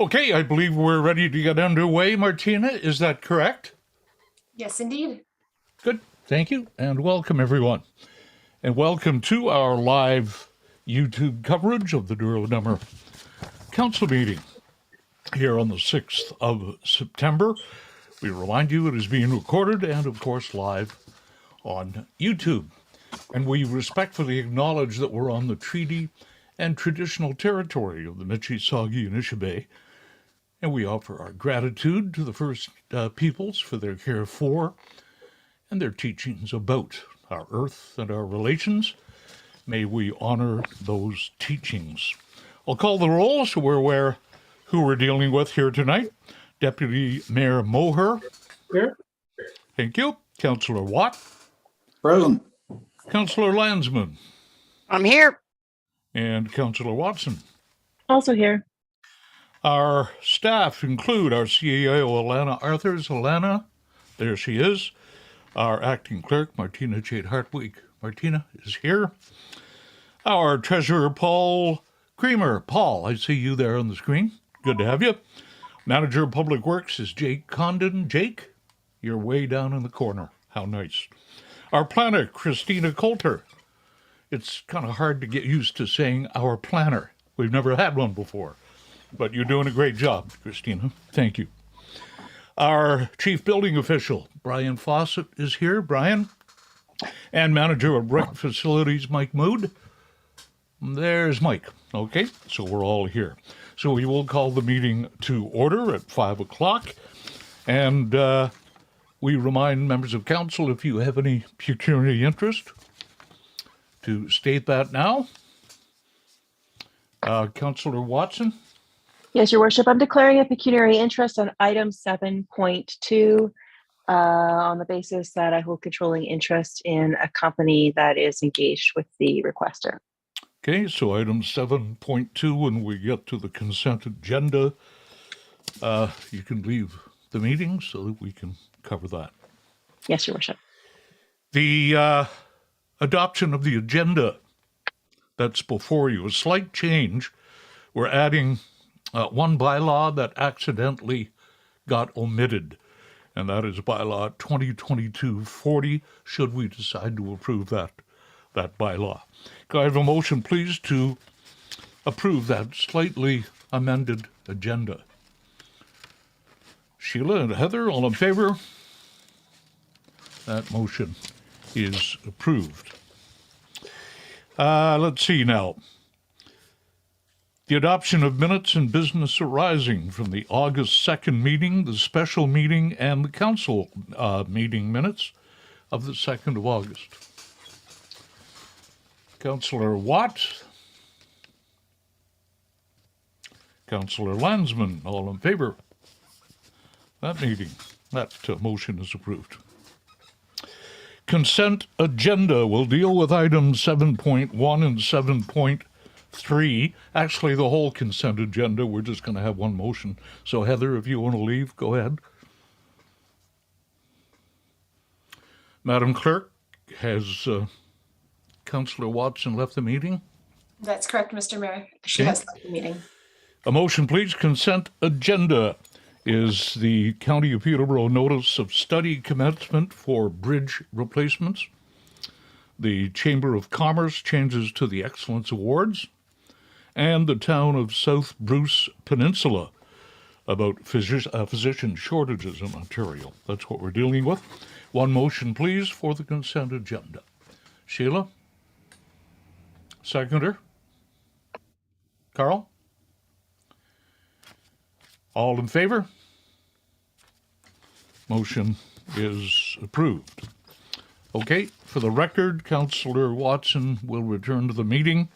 Okay, I believe we're ready to get underway. Martina, is that correct? Yes, indeed. Good, thank you, and welcome everyone. And welcome to our live YouTube coverage of the Douro-Dummer Council meeting here on the 6th of September. We remind you it is being recorded and, of course, live on YouTube. And we respectfully acknowledge that we're on the treaty and traditional territory of the Mississauga and Anishinaabe, and we offer our gratitude to the First Peoples for their care for and their teachings about our earth and our relations. May we honor those teachings. I'll call the roll so we're aware who we're dealing with here tonight. Deputy Mayor Moher. Here. Thank you. Councillor Watt. Present. Councillor Landsman. I'm here. And Councillor Watson. Also here. Our staff include our CEO, Alana Arthurs. Alana, there she is. Our acting clerk, Martina Jade Hartwig. Martina is here. Our treasurer, Paul Creamer. Paul, I see you there on the screen. Good to have you. Manager of Public Works is Jake Condon. Jake, you're way down in the corner. How nice. Our planner, Christina Coulter. It's kind of hard to get used to saying our planner. We've never had one before. But you're doing a great job, Christina. Thank you. Our chief building official, Brian Fawcett, is here. Brian. And manager of rec facilities, Mike Mood. There's Mike. Okay, so we're all here. So we will call the meeting to order at 5 o'clock. And we remind members of council, if you have any pecuniary interest, to state that now. Councillor Watson. Yes, Your Worship. I'm declaring a pecuniary interest on item 7.2 on the basis that I hold controlling interest in a company that is engaged with the requester. Okay, so item 7.2, when we get to the consent agenda, you can leave the meeting so that we can cover that. Yes, Your Worship. The adoption of the agenda that's before you, a slight change. We're adding one bylaw that accidentally got omitted, and that is bylaw 2022-40, should we decide to approve that bylaw. Could I have a motion, please, to approve that slightly amended agenda? Sheila and Heather, all in favor? That motion is approved. Let's see now. The adoption of minutes and business arising from the August 2nd meeting, the special meeting, and the council meeting minutes of the 2nd of August. Councillor Watt. Councillor Landsman, all in favor? That motion is approved. Consent agenda will deal with items 7.1 and 7.3. Actually, the whole consent agenda, we're just going to have one motion. So, Heather, if you want to leave, go ahead. Madam Clerk, has Councillor Watson left the meeting? That's correct, Mr. Mayor. She Okay. has left the meeting. A motion, please. Consent agenda is the County of Peterborough notice of study commencement for bridge replacements. The Chamber of Commerce changes to the Excellence Awards, and the town of South Bruce Peninsula about physician shortages in Ontario. That's what we're dealing with. One motion, please, for the consent agenda. Sheila? Seconder? Carl? All in favor? Motion is approved. Okay, for the record, Councillor Watson will return to the meeting.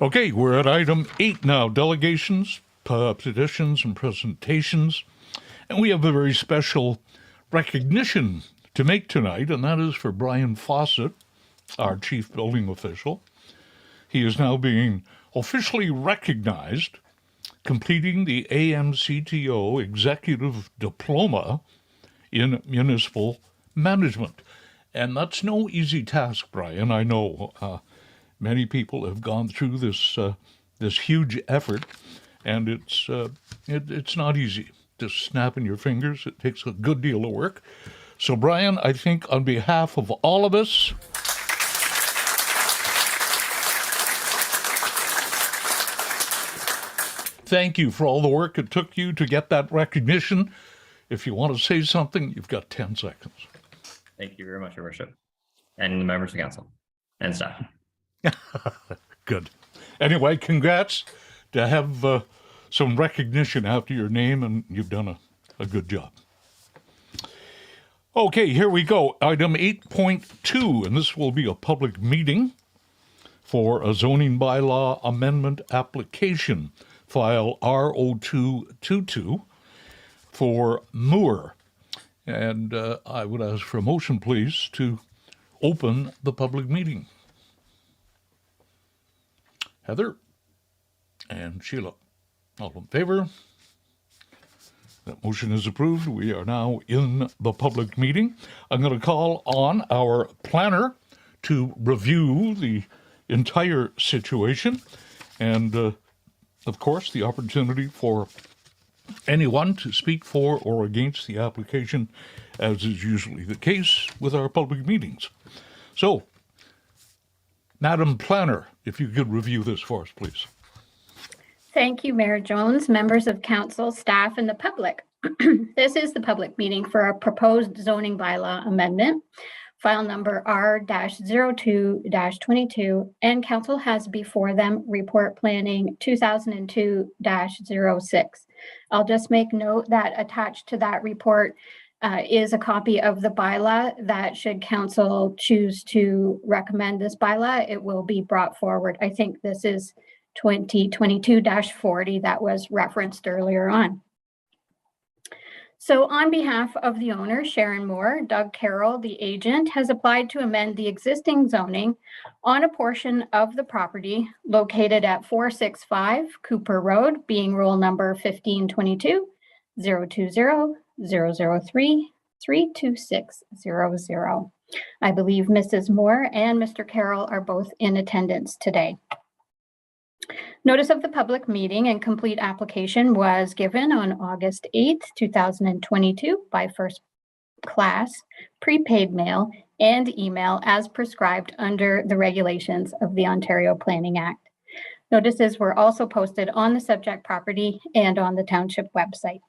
Okay, we're at item 8 now, delegations, petitions, and presentations. And we have a very special recognition to make tonight, and that is for Brian Fawcett, our chief building official. He is now being officially recognized, completing the AMCTO Executive Diploma in Municipal Management. And that's no easy task, Brian. I know many people have gone through this this huge effort, and it's not easy. Just snapping your fingers. It takes a good deal of work. So, Brian, I think on behalf of all of us, thank you for all the work it took you to get that recognition. If you want to say something, you've got 10 seconds. Thank you very much, Your Worship, and the members of council and staff. Good. Anyway, congrats to have some recognition after your name, and you've done a good job. Okay, here we go. Item 8.2, and this will be a public meeting for a zoning bylaw amendment application, file R0222 for Moore. And I would ask for a motion, please, to open the public meeting. Heather and Sheila, all in favor? That motion is approved. We are now in the public meeting. I'm going to call on our planner to review the entire situation and, of course, the opportunity for anyone to speak for or against the application, as is usually the case with our public meetings. So, Madam Planner, if you could review this for us, please. Thank you, Mayor Jones, members of council, staff, and the public. This is the public meeting for a proposed zoning bylaw amendment, file number R-02-22, and council has before them report planning 2002-06. I'll just make note that attached to that report is a copy of the bylaw that should council choose to recommend this bylaw, it will be brought forward. I think this is 2022-40 that was referenced earlier on. So on behalf of the owner, Sharon Moore, Doug Carroll, the agent, has applied to amend the existing zoning on a portion of the property located at 465 Cooper Road, being rule number 1522 020 003 32600. I believe Mrs. Moore and Mr. Carroll are both in attendance today. Notice of the public meeting and complete application was given on August 8th, 2022 by first class, prepaid mail, and email as prescribed under the regulations of the Ontario Planning Act. Notices were also posted on the subject property and on the township website.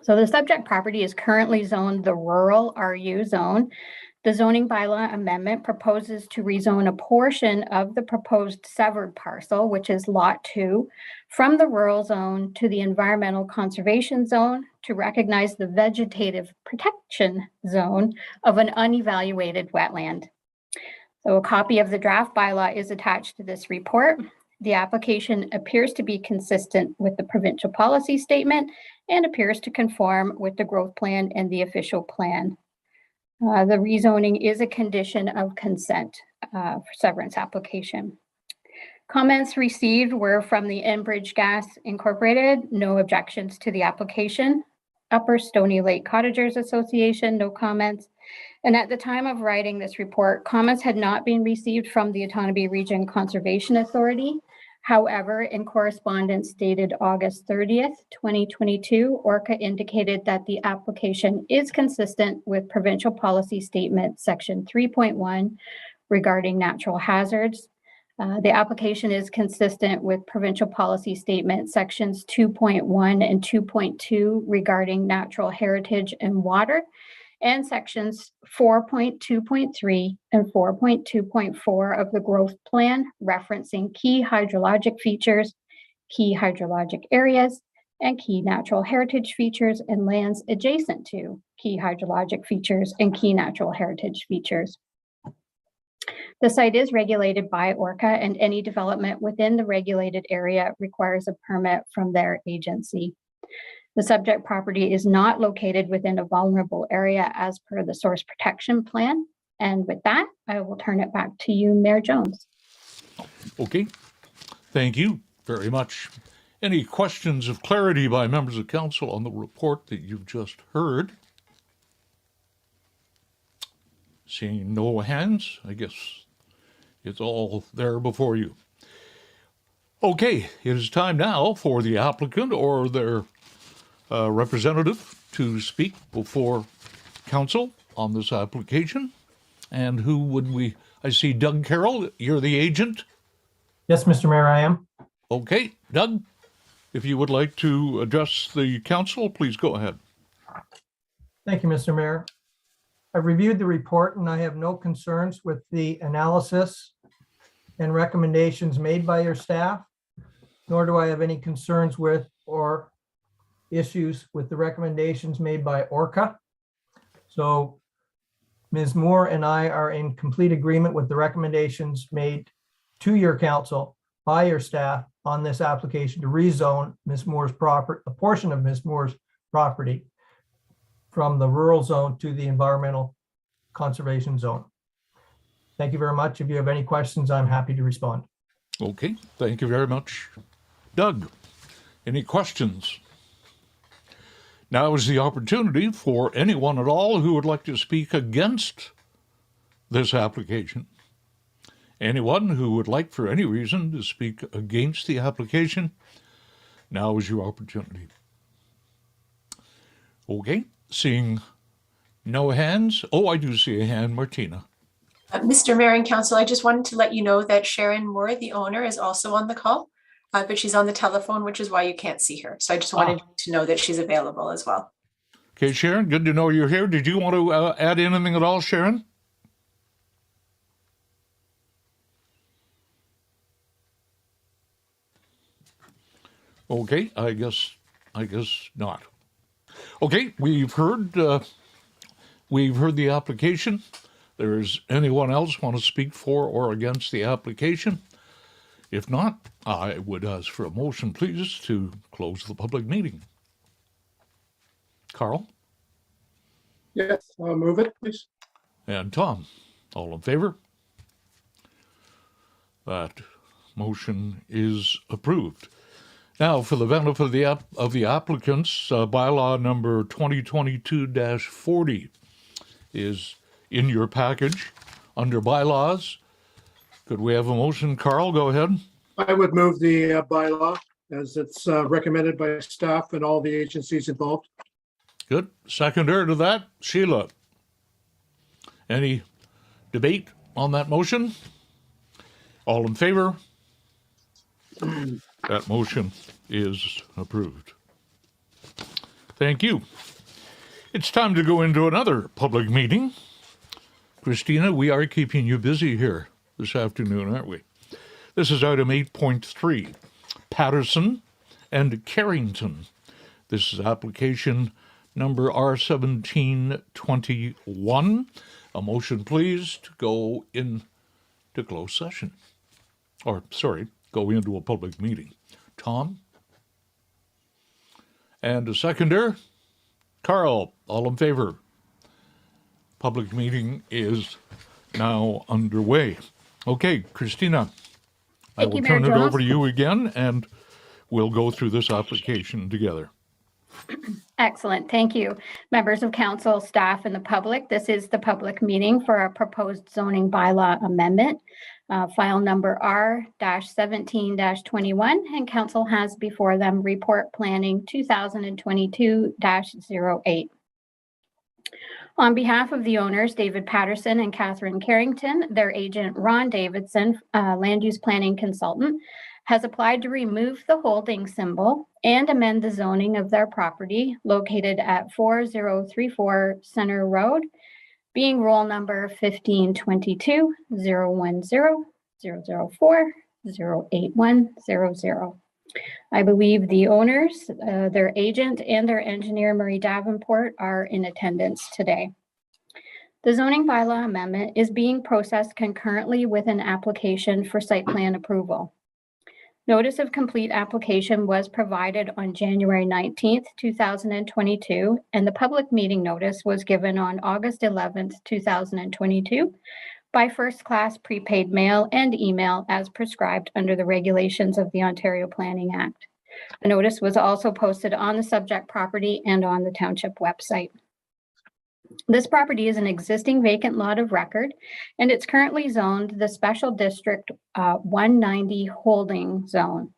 So the subject property is currently zoned the rural RU zone. The zoning bylaw amendment proposes to rezone a portion of the proposed severed parcel, which is Lot 2, from the rural zone to the environmental conservation zone to recognize the vegetative protection zone of an unevaluated wetland. So a copy of the draft bylaw is attached to this report. The application appears to be consistent with the provincial policy statement and appears to conform with the growth plan and the official plan. The rezoning is a condition of consent for severance application. Comments received were from the Enbridge Gas Incorporated, no objections to the application. Upper Stony Lake Cottagers Association, no comments. And at the time of writing this report, comments had not been received from the Otonabee Region Conservation Authority. However, in correspondence dated August 30th, 2022, ORCA indicated that the application is consistent with provincial policy statement section 3.1 regarding natural hazards. The application is consistent with provincial policy statement sections 2.1 and 2.2 regarding natural heritage and water, and sections 4.2.3 and 4.2.4 of the growth plan referencing key hydrologic features, key hydrologic areas, and key natural heritage features and lands adjacent to key hydrologic features and key natural heritage features. The site is regulated by ORCA, and any development within the regulated area requires a permit from their agency. The subject property is not located within a vulnerable area as per the source protection plan. And with that, I will turn it back to you, Mayor Jones. Okay, thank you very much. Any questions of clarity by members of council on the report that you've just heard? Seeing no hands, I guess it's all there before you. Okay, it is time now for the applicant or their representative to speak before council on this application. And who would we? I see Doug Carroll. You're the agent. Yes, Mr. Mayor, I am. Okay, Doug, if you would like to address the council, please go ahead. Thank you, Mr. Mayor. I've reviewed the report and I have no concerns with the analysis and recommendations made by your staff, nor do I have any concerns with or issues with the recommendations made by ORCA. So Ms. Moore and I are in complete agreement with the recommendations made to your council by your staff on this application to rezone Ms. Moore's property, a portion of Ms. Moore's property from the rural zone to the environmental conservation zone. Thank you very much. If you have any questions, I'm happy to respond. Okay, thank you very much. Doug, any questions? Now is the opportunity for anyone at all who would like to speak against this application. Anyone who would like for any reason to speak against the application, now is your opportunity. Okay, seeing no hands. Oh, I do see a hand, Martina. Mr. Mayor and Council, I just wanted to let you know that Sharon Moore, the owner, is also on the call, but she's on the telephone, which is why you can't see her. So I just wanted to know that she's available as well. Okay, Sharon, good to know you're here. Did you want to add anything at all, Sharon? Okay, I guess not. Okay, we've heard the application. There's anyone else want to speak for or against the application? If not, I would ask for a motion, please, to close the public meeting. Carl? Yes, I'll move it, please. And Tom, all in favor? That motion is approved. Now, for the benefit of the applicants, bylaw number 2022-40 is in your package under bylaws. Could we have a motion? Carl, go ahead. I would move the bylaw as it's recommended by staff and all the agencies involved. Good. Seconder to that, Sheila. Any debate on that motion? All in favor? That motion is approved. Thank you. It's time to go into another public meeting. Christina, we are keeping you busy here this afternoon, aren't we? This is item 8.3, Patterson and Carrington. This is application number R1721. A motion, please, to go into closed session. Or, sorry, go into a public meeting. Tom? And a seconder? Carl, all in favor? Public meeting is now underway. Okay, Christina, I will turn it over to you again, and we'll go through this application together. Excellent. Thank you. Members of council, staff, and the public. This is the public meeting for a proposed zoning bylaw amendment, file number R-17-21, and council has before them report planning 2022-08. On behalf of the owners, David Patterson and Catherine Carrington, their agent, Ron Davidson, land use planning consultant, has applied to remove the holding symbol and amend the zoning of their property located at 4034 Center Road, being roll number 1522-010-004-08100. I believe the owners, their agent, and their engineer, Marie Davenport, are in attendance today. The zoning bylaw amendment is being processed concurrently with an application for site plan approval. Notice of complete application was provided on January 19th, 2022, and the public meeting notice was given on August 11th, 2022 by first-class prepaid mail and email as prescribed under the regulations of the Ontario Planning Act. The notice was also posted on the subject property and on the township website. This property is an existing vacant lot of record, and it's currently zoned the Special District 190 Holding Zone.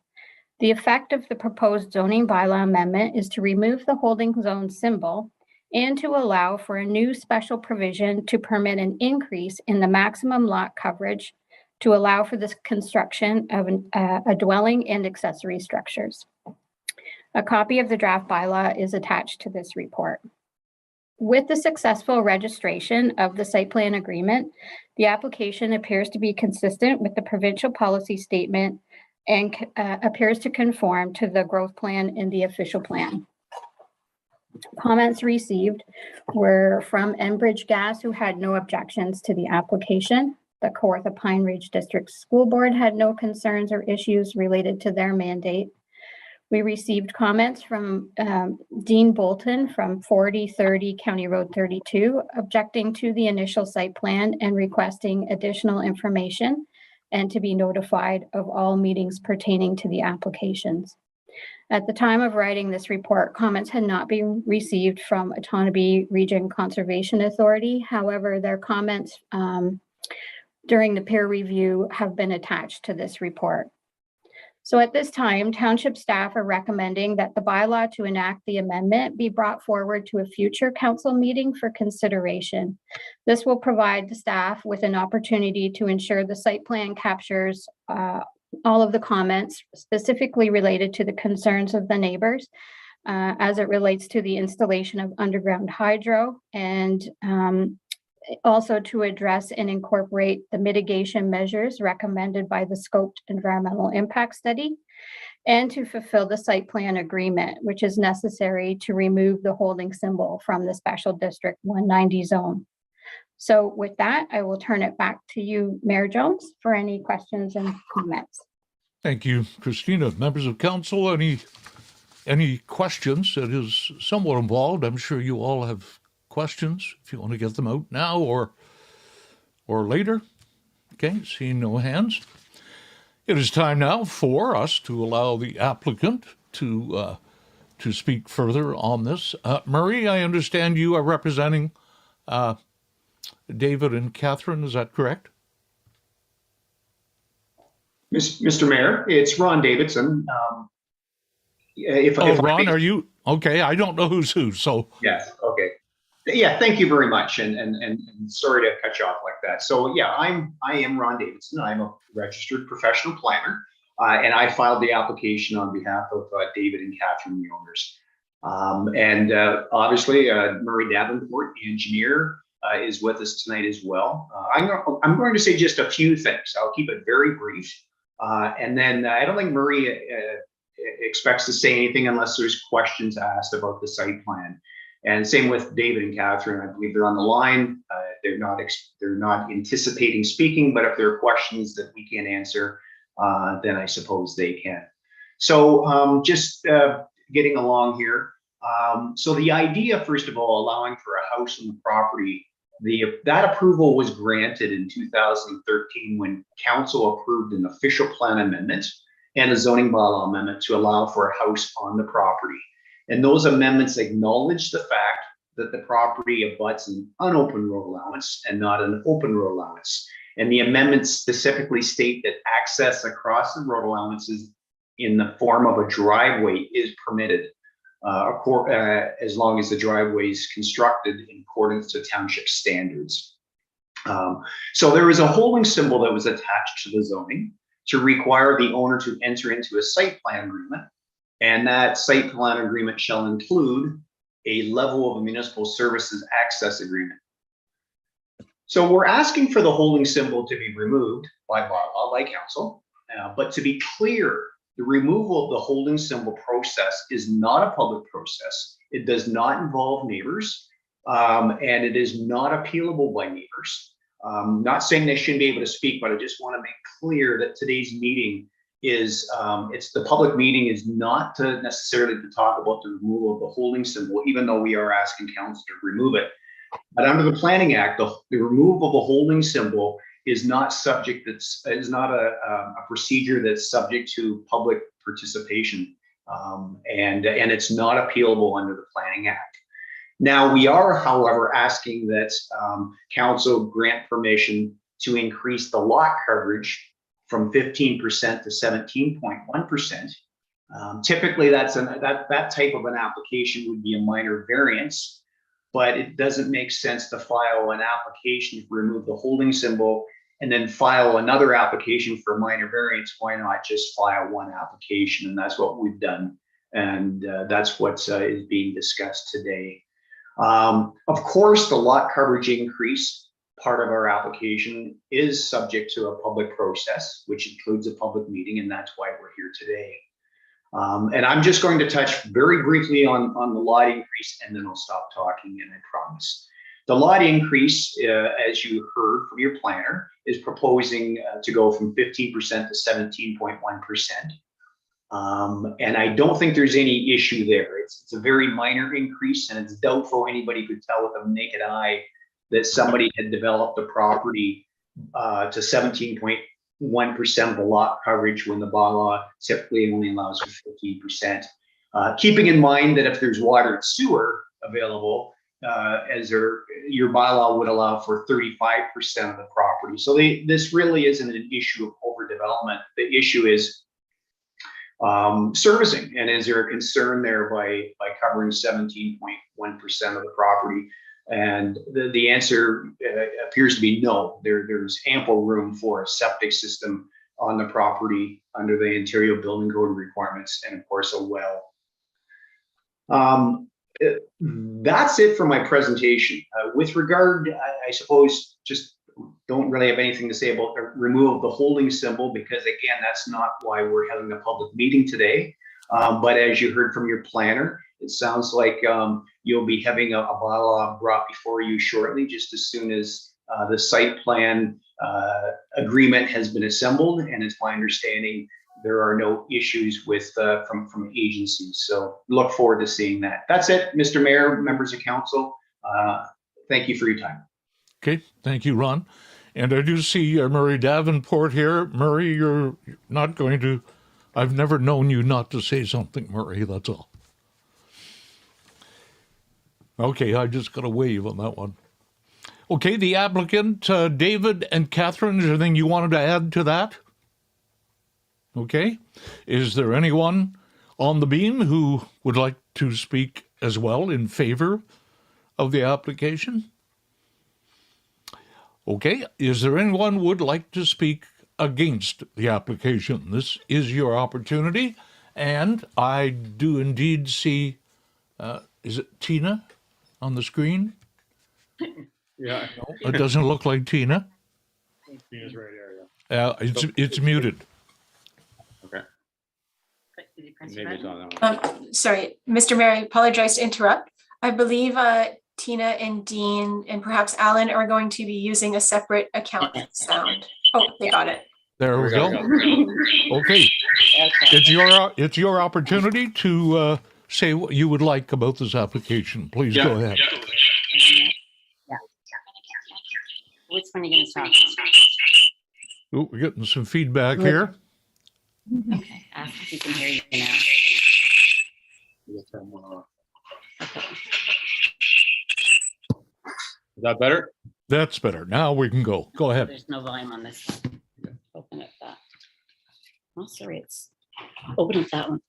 The effect of the proposed zoning bylaw amendment is to remove the holding zone symbol and to allow for a new special provision to permit an increase in the maximum lot coverage to allow for the construction of a dwelling and accessory structures. A copy of the draft bylaw is attached to this report. With the successful registration of the site plan agreement, the application appears to be consistent with the provincial policy statement and appears to conform to the growth plan in the official plan. Comments received were from Enbridge Gas, who had no objections to the application. The Kawartha Pine Ridge District School Board had no concerns or issues related to their mandate. We received comments from Dean Bolton from 4030 County Road 32, objecting to the initial site plan and requesting additional information and to be notified of all meetings pertaining to the applications. At the time of writing this report, comments had not been received from Otonabee Region Conservation Authority. However, their comments during the peer review have been attached to this report. So at this time, township staff are recommending that the bylaw to enact the amendment be brought forward to a future council meeting for consideration. This will provide the staff with an opportunity to ensure the site plan captures all of the comments specifically related to the concerns of the neighbors as it relates to the installation of underground hydro, and also to address and incorporate the mitigation measures recommended by the scoped environmental impact study, and to fulfill the site plan agreement, which is necessary to remove the holding symbol from the Special District 190 zone. So with that, I will turn it back to you, Mayor Jones, for any questions and comments. Thank you, Christina. Members of council, any questions? It is somewhat involved. I'm sure you all have questions if you want to get them out now or later. Okay, seeing no hands. It is time now for us to allow the applicant to speak further on this. Marie, I understand you are representing David and Catherine. Is that correct? Mr. Mayor, it's Ron Davidson. Ron, are you okay? I don't know who's who. So yes, okay. Yeah, thank you very much, and sorry to cut you off like that. So yeah, I am Ron Davidson. I'm a registered professional planner, and I filed the application on behalf of David and Catherine, the owners. Obviously, Murray Davenport, the engineer, is with us tonight as well. I'm going to say just a few things. I'll keep it very brief, and then I don't think Murray expects to say anything unless there's questions asked about the site plan. And same with David and Catherine. I believe they're on the line. They're not anticipating speaking, but if there are questions that we can't answer, then I suppose they can. So just getting along here. So the idea, first of all, allowing for a house on the property, that approval was granted in 2013 when council approved an official plan amendment and a zoning bylaw amendment to allow for a house on the property. And those amendments acknowledge the fact that the property abuts an unopened road allowance and not an open road allowance. And the amendments specifically state that access across the road allowances in the form of a driveway is permitted, as long as the driveway is constructed in accordance to township standards. So there is a holding symbol that was attached to the zoning to require the owner to enter into a site plan agreement. And that site plan agreement shall include a level of a municipal services access agreement. So we're asking for the holding symbol to be removed by bylaw, by council, but to be clear, the removal of the holding symbol process is not a public process. It does not involve neighbors, and it is not appealable by neighbors. Not saying they shouldn't be able to speak, but I just want to make clear that today's meeting is the public meeting is not to necessarily to talk about the removal of the holding symbol, even though we are asking council to remove it. But under the Planning Act, the removal of the holding symbol is not subject. It's not a procedure that's subject to public participation, and it's not appealable under the Planning Act. Now, we are, however, asking that council grant permission to increase the lot coverage from 15% to 17.1%. Typically, that type of an application would be a minor variance, but it doesn't make sense to file an application to remove the holding symbol and then file another application for a minor variance. Why not just file one application? And that's what we've done. And that's what is being discussed today. Of course, the lot coverage increase part of our application is subject to a public process, which includes a public meeting, and that's why we're here today. And I'm just going to touch very briefly on the lot increase, and then I'll stop talking, and I promise. The lot increase, as you heard from your planner, is proposing to go from 15% to 17.1%. And I don't think there's any issue there. It's a very minor increase, and it's doubtful anybody could tell with a naked eye that somebody had developed a property to 17.1% of the lot coverage when the bylaw typically only allows for 15%. Keeping in mind that if there's water and sewer available, your bylaw would allow for 35% of the property. So this really isn't an issue of overdevelopment. The issue is servicing, and is there a concern there by covering 17.1% of the property? And the answer appears to be no. There's ample room for a septic system on the property under the Ontario Building Code requirements, and of course a well. That's it for my presentation. With regard, I suppose, just don't really have anything to say about the removal of the holding symbol, because again, that's not why we're having a public meeting today. But as you heard from your planner, it sounds like you'll be having a bylaw brought before you shortly, just as soon as the site plan agreement has been assembled. And it's my understanding there are no issues with from agencies. So look forward to seeing that. That's it, Mr. Mayor, members of council. Thank you for your time. Okay, thank you, Ron. And I do see Murray Davenport here. Murray, you're not going to, I've never known you not to say something, Murray, that's all. Okay, I just got a wave on that one. Okay, the applicant, David and Catherine, is there anything you wanted to add to that? Okay, is there anyone on the beam who would like to speak as well in favor of the application? Okay, is there anyone who would like to speak against the application? This is your opportunity, and I do indeed see, is it Tina on the screen? Yeah. No, it doesn't look like Tina. Tina's right here, yeah. It's muted. Okay. Maybe it's on that one. Sorry, Mr. Mayor, I apologize to interrupt. I believe Tina and Dean and perhaps Alan are going to be using a separate account sound. Oh, they got it. There we go. Okay, it's your opportunity to say what you would like about this application. Please go ahead. Yeah. Which one are you going to talk? Ooh, we're getting some feedback here. Okay, ask if you can hear you now. Is that better? That's better. Now we can go. Go ahead. There's no volume on this one. Open up that. Oh, sorry, it's open up that one.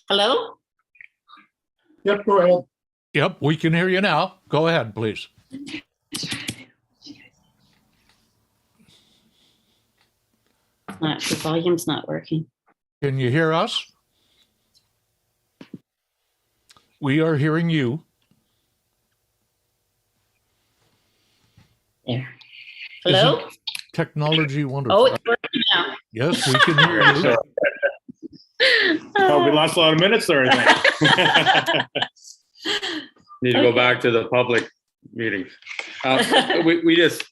Hello? Yep, go ahead. Yep, we can hear you now. Go ahead, please. The volume's not working. Can you hear us? We are hearing you. There. Hello? Isn't technology wonderful? Oh, it's working now. Yes, we can hear you. Oh, we lost a lot of minutes there, I think. Need to go back to the public meeting. We just,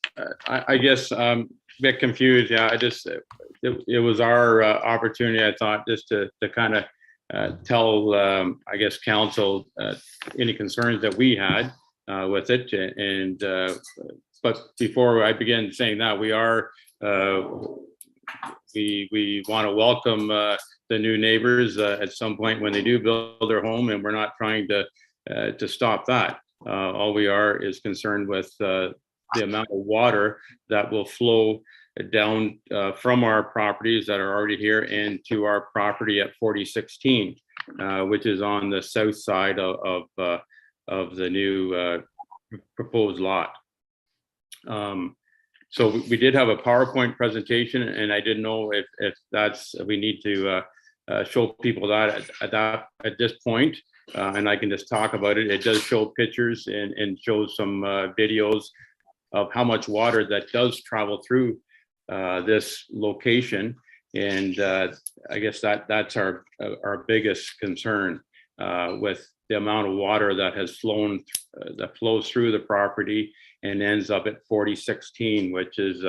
I guess, a bit confused. Yeah, it was our opportunity, I thought, just to kind of tell, I guess, council any concerns that we had with it. And but before I begin saying that, we want to welcome the new neighbors at some point when they do build their home, and we're not trying to stop that. All we are is concerned with the amount of water that will flow down from our properties that are already here into our property at 4016, which is on the south side of the new proposed lot. So we did have a PowerPoint presentation, and I didn't know if that's, we need to show people that at this point, and I can just talk about it. It does show pictures and shows some videos of how much water that does travel through this location. And I guess that's our biggest concern with the amount of water that has flown, that flows through the property and ends up at 4016, which is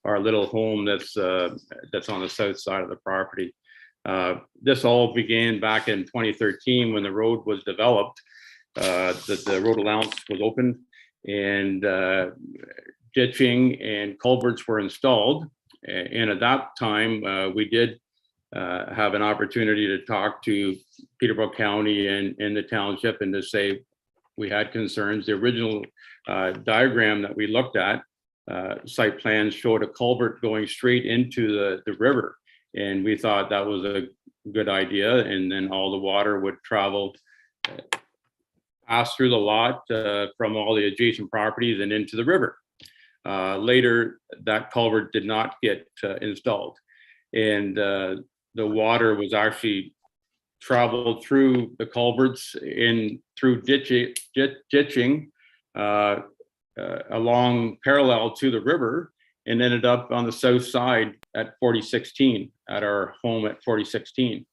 our little home that's on the south side of the property. This all began back in 2013 when the road was developed. The road allowance was opened, and ditching and culverts were installed. And at that time, we did have an opportunity to talk to Peterborough County and the township, and to say we had concerns. The original diagram that we looked at, site plans showed a culvert going straight into the river. And we thought that was a good idea. And then all the water would travel, pass through the lot from all the adjacent properties and into the river. Later, that culvert did not get installed. And the water was actually traveled through the culverts in through ditching along parallel to the river, and ended up on the south side at 4016, at our home at 4016.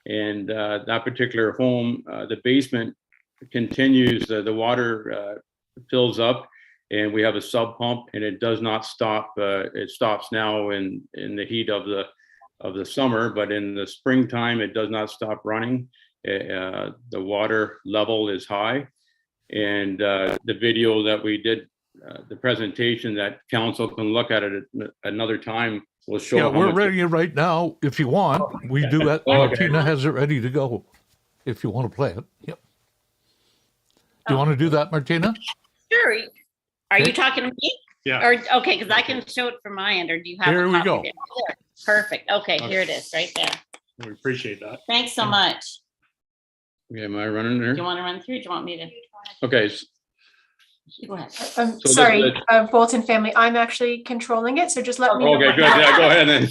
And that particular home, the basement continues, the water fills up, and we have a sub pump, and it does not stop. It stops now in the heat of the summer, but in the springtime, it does not stop running. The water level is high. And the video that we did, the presentation that council can look at it at another time, will show. Yeah, we're ready right now. If you want, we do it. Okay. Martina has it ready to go. If you want to play it. Yep. Do you want to do that, Martina? Sure. Are Okay. you talking to me? Yeah. Or, okay, because I can show it from my end, or do you have? Here a we copy go. there? Perfect. Okay, here it is, right there. We appreciate that. Thanks so much. Okay, am I running Do you there? want to run through? Do you want me to? Okay. Go ahead. I'm So sorry, this- Bolton family, I'm actually controlling it, so just let me know. Okay, when good. you're- Yeah, go ahead then.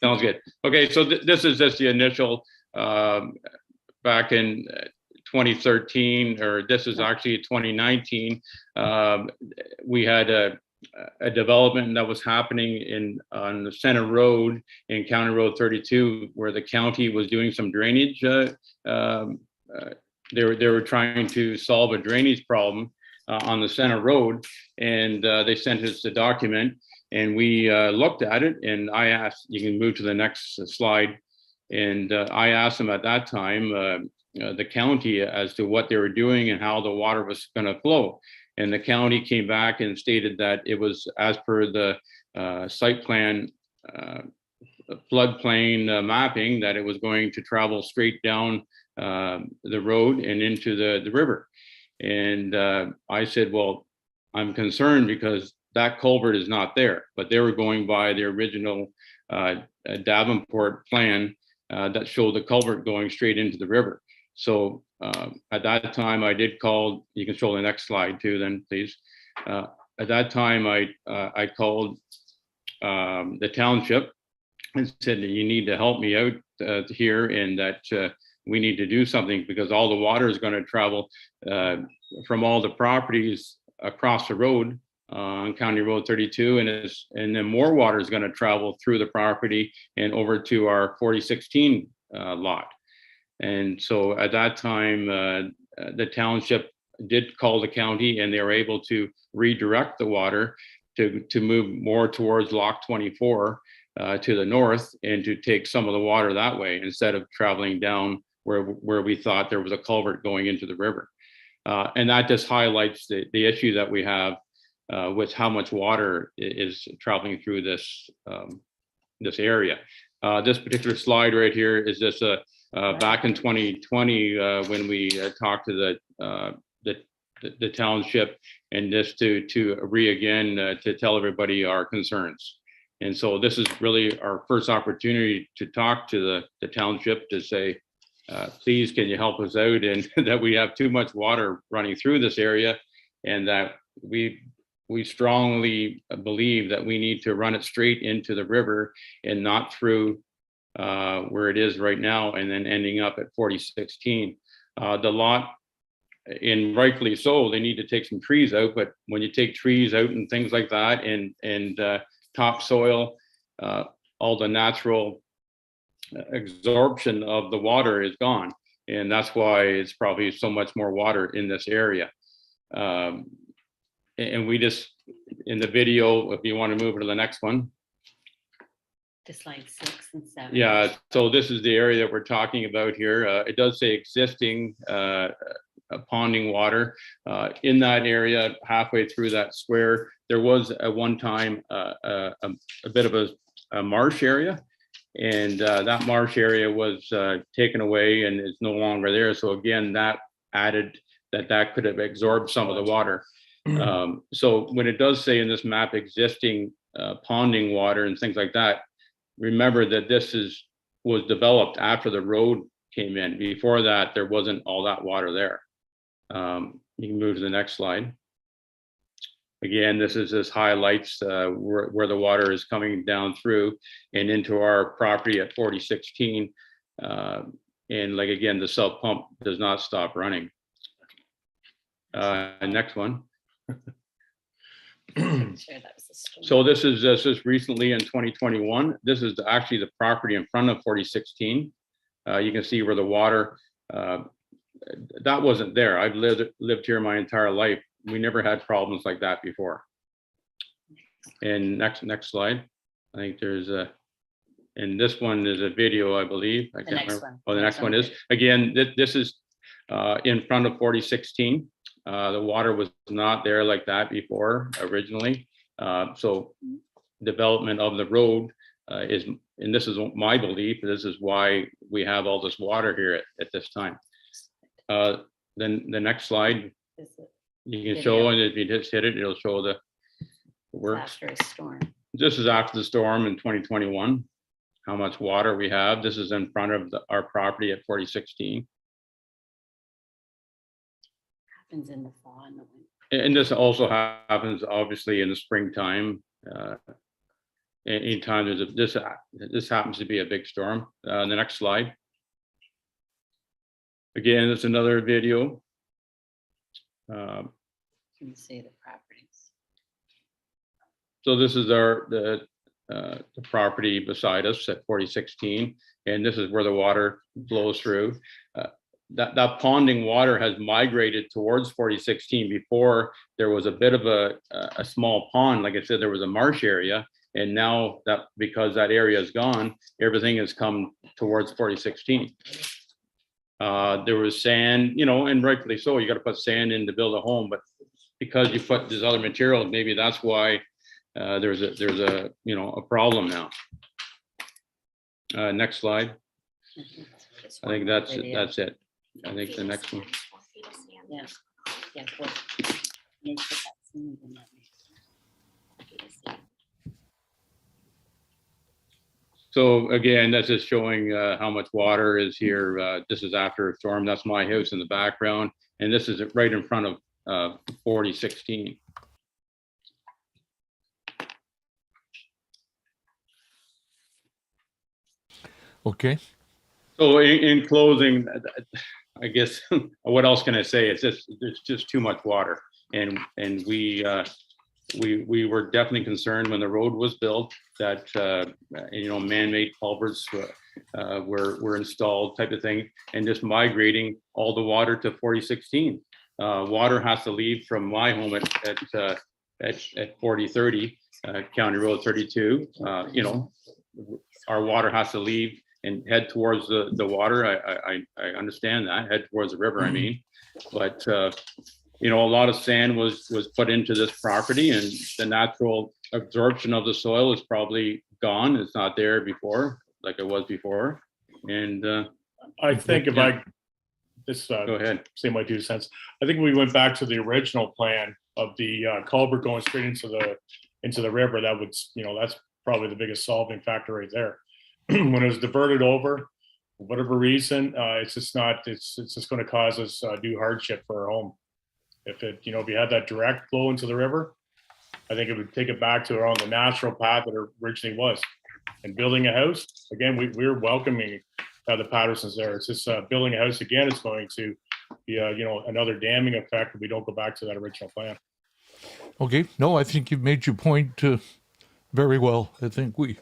Sounds good. Okay, so this is just the initial, back in 2013, or this is actually 2019. We had a development that was happening on the Center Road in County Road 32, where the county was doing some drainage. They were trying to solve a drainage problem on the Center Road, and they sent us the document, and we looked at it, and I asked, you can move to the next slide, and I asked them at that time, the county, as to what they were doing and how the water was going to flow. And the county came back and stated that it was as per the site plan floodplain mapping, that it was going to travel straight down the road and into the river. And I said, well, I'm concerned because that culvert is not there, but they were going by the original Davenport plan that showed the culvert going straight into the river. So at that time, I did call. You can show the next slide too, then please. At that time, I called the township and said that you need to help me out here, and that we need to do something, because all the water is going to travel from all the properties across the road on County Road 32, and then more water is going to travel through the property and over to our 4016 lot. And so at that time, the township did call the county, and they were able to redirect the water to move more towards Lock 24 to the north, and to take some of the water that way, instead of traveling down where we thought there was a culvert going into the river. And that just highlights the issue that we have with how much water is traveling through this area. This particular slide right here is just back in 2020 when we talked to the township, and just to tell everybody our concerns. And so this is really our first opportunity to talk to the township to say, please, can you help us out? And that we have too much water running through this area, and that we strongly believe that we need to run it straight into the river and not through where it is right now, and then ending up at 4016. The lot, and rightfully so, they need to take some trees out, but when you take trees out and things like that, and topsoil, all the natural absorption of the water is gone, and that's why it's probably so much more water in this area. And we just, in the video, if you want to move to the next one. To slide 6 and 7. Yeah, so this is the area that we're talking about here. It does say existing ponding water. In that area, halfway through that square, there was at one time a bit of a marsh area, and that marsh area was taken away and is no longer there. So again, that added that could have absorbed some of the water. So when it does say in this map existing ponding water and things like that, remember that this was developed after the road came in. Before that, there wasn't all that water there. You can move to the next slide. Again, this highlights where the water is coming down through and into our property at 4016. And like, again, the sub pump does not stop running. Next one. So this is recently in 2021. This is actually the property in front of 4016. You can see where the water, that wasn't there. I've lived here my entire life. We never had problems like that before. And next slide. I think there's and this one is a video, I believe. I can't remember. Oh, the next one is, again, this is in front of 4016. The water was not there like that before originally. So development of the road is, and this is my belief, this is why we have all this water here at this time. Then the next slide, you can show, and if you just hit it, it'll show the works. After a storm. This is after the storm in 2021, how much water we have. This is in front of our property at 4016. Happens in the fall and the winter. And this also happens obviously in the springtime. Anytime there's this happens to be a big storm. The next slide. Again, it's another video. Can you see the properties? So this is the property beside us at 4016, and this is where the water flows through. That ponding water has migrated towards 4016. Before, there was a bit of a small pond. Like I said, there was a marsh area, and now that, because that area is gone, everything has come towards 4016. There was sand, and rightfully so, you got to put sand in to build a home, but because you put this other material, maybe that's why there's a problem now. Next slide. I think that's it. I think the next one. Yeah. Yeah. Well, maybe put that scene in there. So again, that's just showing how much water is here. This is after a storm. That's my house in the background, and this is right in front of 4016. Okay. So in closing, I guess what else can I say? It's just there's just too much water, and we were definitely concerned when the road was built that man-made culverts were installed, type of thing, and just migrating all the water to 4016. Water has to leave from my home at 4030 County Road 32. Our water has to leave and head towards the water. I understand that, head towards the river, I mean, but a lot of sand was put into this property, and the natural absorption of the soil is probably gone. It's not there before. like it was before. And I think if I just go ahead. say my 2 cents, I think we went back to the original plan of the culvert going straight into the river. That would, that's probably the biggest solving factor right there. When it was diverted over, for whatever reason, it's just going to cause us due hardship for our home. If if you had that direct flow into the river, I think it would take it back to around the natural path that it originally was. And building a house, again, we're welcoming the Pattersons there. It's just building a house again, it's going to be another damming effect if we don't go back to that original plan. Okay, no, I think you've made your point very well. I think we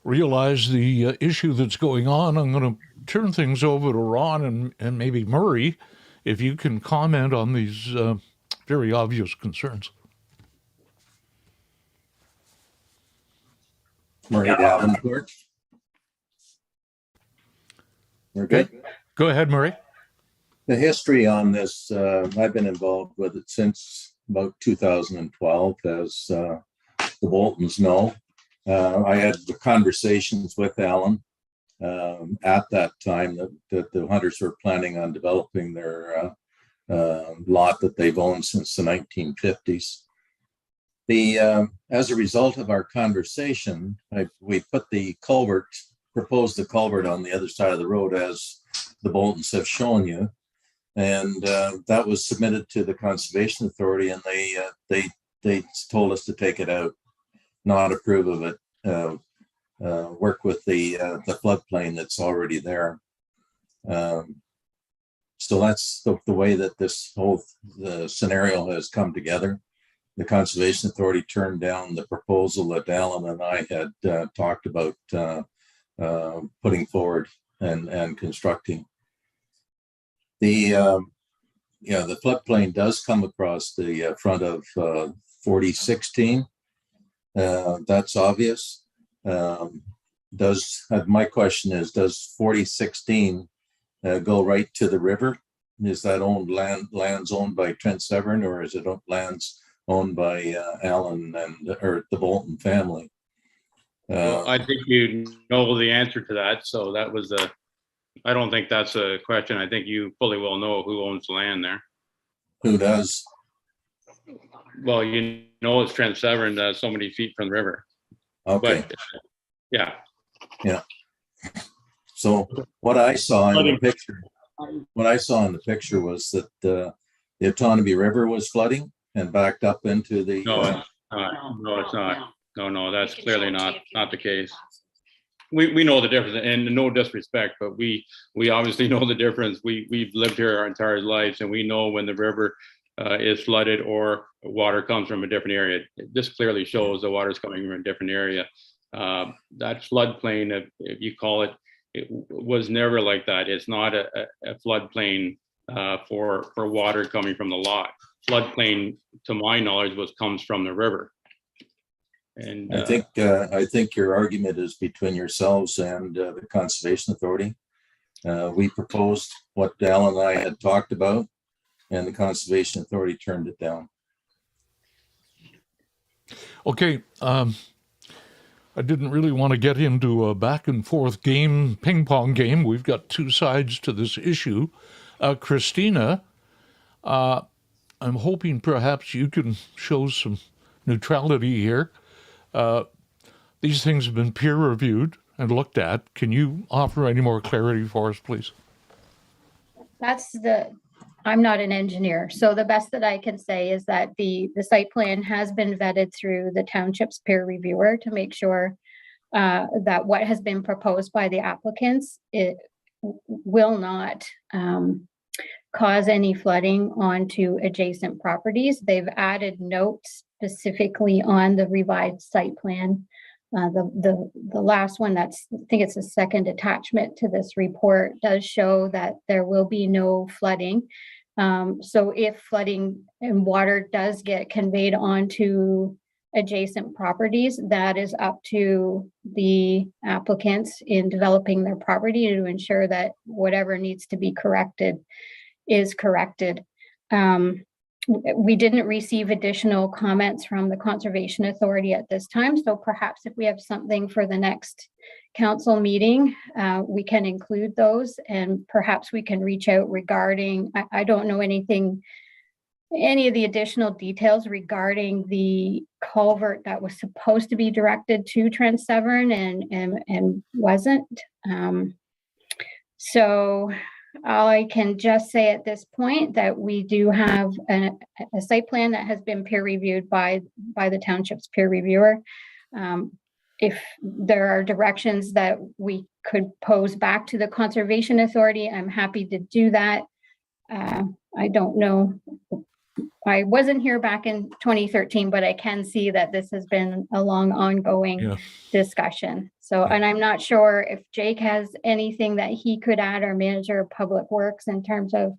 realize the issue that's going on. I'm going to turn things over to Ron and maybe Murray, if you can comment on these very obvious concerns. Murray Davenport. We're good. Go ahead, Murray. The history on this, I've been involved with it since about 2012, as the Boltons know. I had conversations with Alan at that time that the hunters were planning on developing their lot that they've owned since the 1950s. As a result of our conversation, we put proposed the culvert on the other side of the road, as the Boltons have shown you. And that was submitted to the Conservation Authority, and they told us to take it out, not approve of it, work with the floodplain that's already there. So that's the way that this whole scenario has come together. The Conservation Authority turned down the proposal that Alan and I had talked about putting forward and constructing. The floodplain does come across the front of 4016. That's obvious. My question is, does 4016 go right to the river? Is that lands owned by Trent Severn, or is it lands owned by Alan or the Bolton family? Well, I think you know the answer to that. So that was I don't think that's a question. I think you fully well know who owns the land there. Who does? Well, it's Trent Severn, so many feet from the river. Okay. But, yeah. Yeah. So what I saw in the picture was that the Otonabee River was flooding and backed up into the. No, it's not. No, that's clearly not the case. We know the difference, and no disrespect, but we obviously know the difference. We've lived here our entire lives, and we know when the river is flooded or water comes from a different area. This clearly shows the water is coming from a different area. That floodplain, if you call it, it was never like that. It's not a floodplain for water coming from the lot. Floodplain, to my knowledge, comes from the river. And I think your argument is between yourselves and the Conservation Authority. We proposed what Alan and I had talked about, and the Conservation Authority turned it down. Okay, I didn't really want to get into a back and forth ping pong game. We've got two sides to this issue. Christina, I'm hoping perhaps you can show some neutrality here. These things have been peer reviewed and looked at. Can you offer any more clarity for us, please? I'm not an engineer, so the best that I can say is that the site plan has been vetted through the township's peer reviewer to make sure that what has been proposed by the applicants, it will not cause any flooding onto adjacent properties. They've added notes specifically on the revised site plan. The last one, I think it's the second attachment to this report, does show that there will be no flooding. So if flooding and water does get conveyed onto adjacent properties, that is up to the applicants in developing their property to ensure that whatever needs to be corrected is corrected. we didn't receive additional comments from the Conservation Authority at this time, so perhaps if we have something for the next council meeting, we can include those, and perhaps we can reach out regarding, I don't know anything, any of the additional details regarding the culvert that was supposed to be directed to Trent Severn and wasn't. So I can just say at this point that we do have a site plan that has been peer reviewed by the township's peer reviewer. If there are directions that we could pose back to the Conservation Authority, I'm happy to do that. I don't know. I wasn't here back in 2013, but I can see that this has been a long ongoing discussion. So, and I'm not sure if Jake has anything that he could add, our manager of public works, in terms of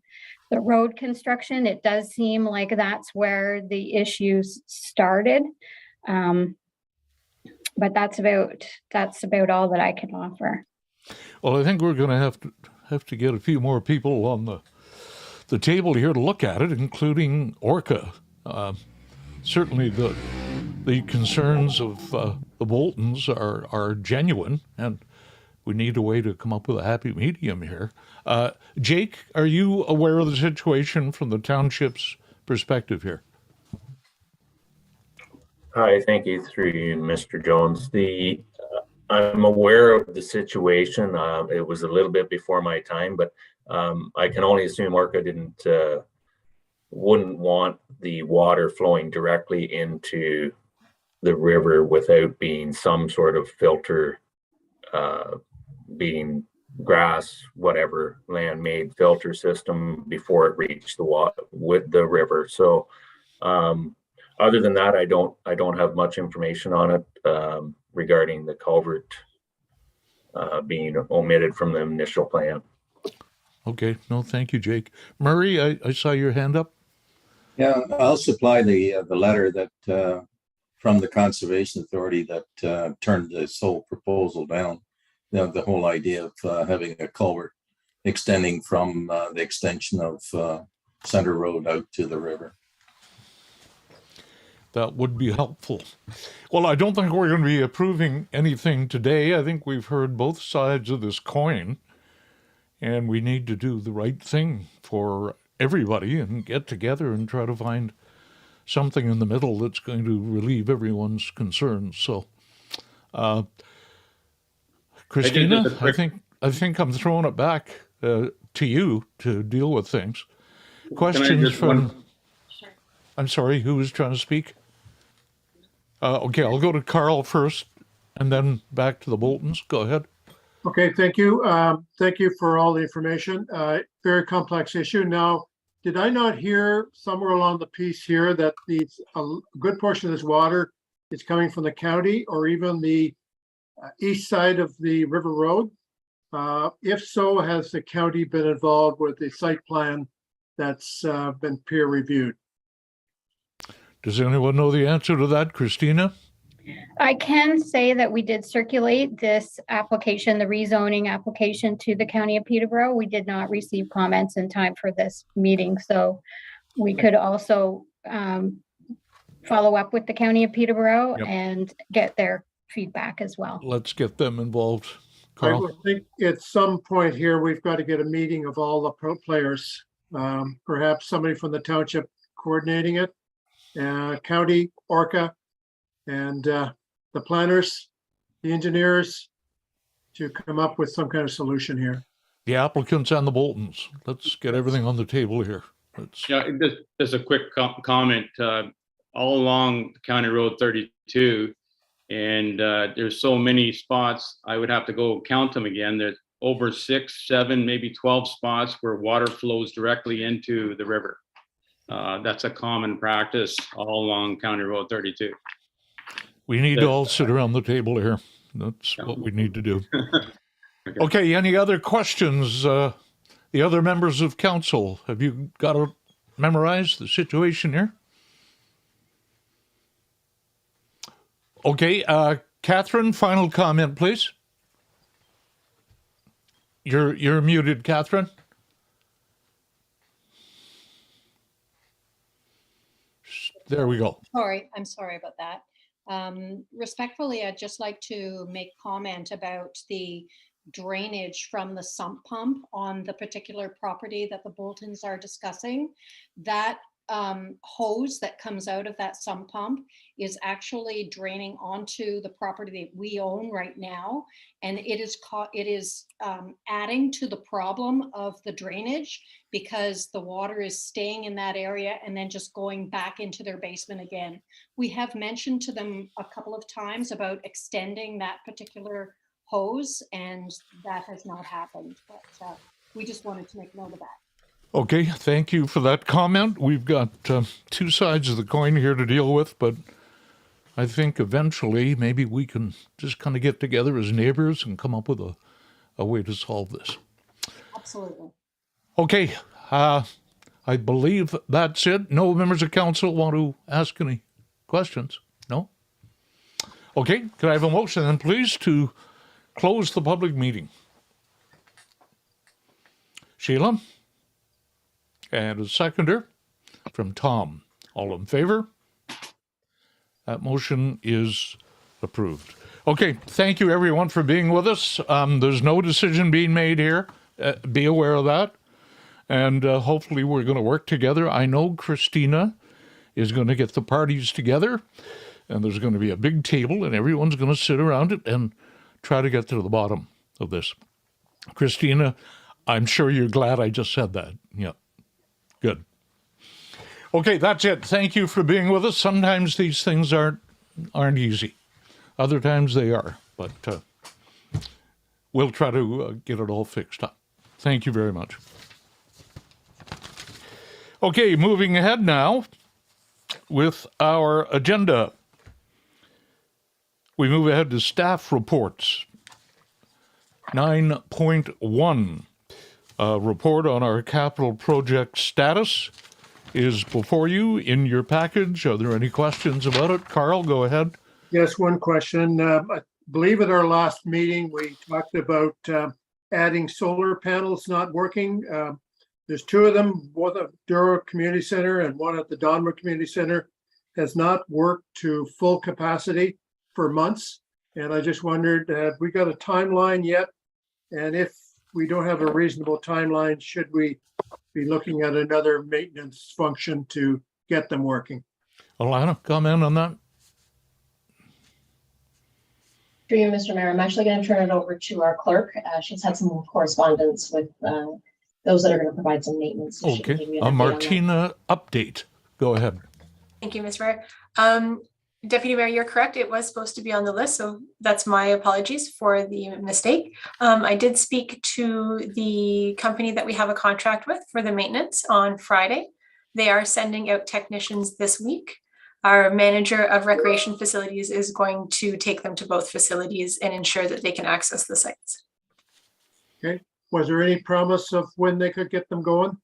the road construction. It does seem like that's where the issues started. But that's about all that I can offer. Well, I think we're going to have to get a few more people on the table here to look at it, including Orca. Certainly the concerns of the Boltons are genuine, and we need a way to come up with a happy medium here. Jake, are you aware of the situation from the township's perspective here? Hi, thank you through you, Mr. Jones. I'm aware of the situation. It was a little bit before my time, but I can only assume Orca wouldn't want the water flowing directly into the river without being some sort of filter, being grass, whatever, land-made filter system before it reached the water with the river. So other than that, I don't have much information on it regarding the culvert being omitted from the initial plan. Okay, no, thank you, Jake. Murray, I saw your hand up. Yeah, I'll supply the letter that from the Conservation Authority that turned this whole proposal down. The whole idea of having a culvert extending from the extension of Center Road out to the river. That would be helpful. Well, I don't think we're going to be approving anything today. I think we've heard both sides of this coin, and we need to do the right thing for everybody and get together and try to find something in the middle that's going to relieve everyone's concerns. So, Christina, I think I'm throwing it back to you to deal with things. Questions from... I'm sorry, who was trying to speak? Okay, I'll go to Carl first and then back to the Boltons. Go ahead. Okay, thank you. Thank you for all the information. Very complex issue. Now, did I not hear somewhere along the piece here that a good portion of this water is coming from the county or even the east side of the River Road? If so, has the county been involved with the site plan that's been peer reviewed? Does anyone know the answer to that, Christina? I can say that we did circulate this application, the rezoning application, to the County of Peterborough. We did not receive comments in time for this meeting, so we could also follow up with the County of Peterborough and get their feedback as well. Let's get them involved. I would think at some point here, we've got to get a meeting of all the pro players, perhaps somebody from the township coordinating it, county, Orca, and the planners, the engineers, to come up with some kind of solution here. The applicants and the Boltons. Let's get everything on the table here. Just a quick comment. All along County Road 32, and there's so many spots, I would have to go count them again. There's over 6, 7, maybe 12 spots where water flows directly into the river. That's a common practice all along County Road 32. We need to all sit around the table here. That's what we need to do. Okay, any other questions? The other members of council, have you got to memorize the situation here? Okay, Catherine, final comment, please. You're muted, Catherine. There we go. I'm sorry about that. Respectfully, I'd just like to make comment about the drainage from the sump pump on the particular property that the Boltons are discussing. That hose that comes out of that sump pump is actually draining onto the property that we own right now, and it is adding to the problem of the drainage because the water is staying in that area and then just going back into their basement again. We have mentioned to them a couple of times about extending that particular hose, and that has not happened, but we just wanted to make note of that. Okay, thank you for that comment. We've got two sides of the coin here to deal with, but I think eventually maybe we can just kind of get together as neighbors and come up with a way to solve this. Absolutely. Okay, I believe that's it. No members of council want to ask any questions? No? Okay, could I have a motion then, please, to close the public meeting? Sheila? And a seconder from Tom. All in favor? That motion is approved. Okay, thank you everyone for being with us. There's no decision being made here. Be aware of that. And hopefully we're going to work together. I know Christina is going to get the parties together, and there's going to be a big table, and everyone's going to sit around it and try to get to the bottom of this. Christina, I'm sure you're glad I just said that. Yeah. Good. Okay, that's it. Thank you for being with us. Sometimes these things aren't easy. Other times they are, but we'll try to get it all fixed up. Thank you very much. Okay, moving ahead now with our agenda. We move ahead to staff reports. 9.1. Report on our capital project status is before you in your package. Are there any questions about it? Carl, go ahead. Yes, one question. I believe at our last meeting, we talked about adding solar panels not working. There's two of them, one at Douro Community Center and one at the Douro-Dummer Community Center, has not worked to full capacity for months. And I just wondered, have we got a timeline yet? And if we don't have a reasonable timeline, should we be looking at another maintenance function to get them working? Alana, comment on that? Through you, Mr. Mayor, I'm actually going to turn it over to our clerk. She's had some correspondence with those that are going to provide some maintenance. So she can give you an update on that. Martina, update. Go ahead. Thank you, Ms. Mayor. Deputy Mayor, you're correct. It was supposed to be on the list, so that's my apologies for the mistake. I did speak to the company that we have a contract with for the maintenance on Friday. They are sending out technicians this week. Our manager of recreation facilities is going to take them to both facilities and ensure that they can access the sites. Okay. Was there any promise of when they could get them going?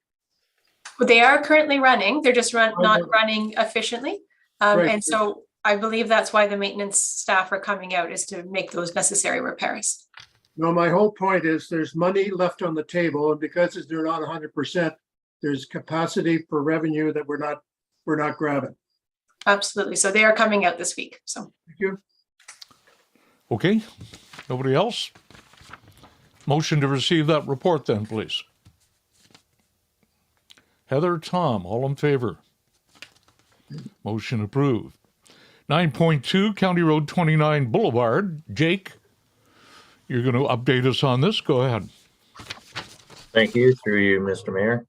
Well, they are currently running. They're just not running efficiently. Right. And so I believe that's why the maintenance staff are coming out, is to make those necessary repairs. No, my whole point is there's money left on the table, and because they're not 100%, there's capacity for revenue that we're not grabbing. Absolutely. So they are coming out this week. So thank you. Okay. Nobody else? Motion to receive that report then, please. Heather, Tom, all in favor? Motion approved. 9.2, County Road 29 Boulevard. Jake, you're going to update us on this. Go ahead. Thank you, through you, Mr. Mayor.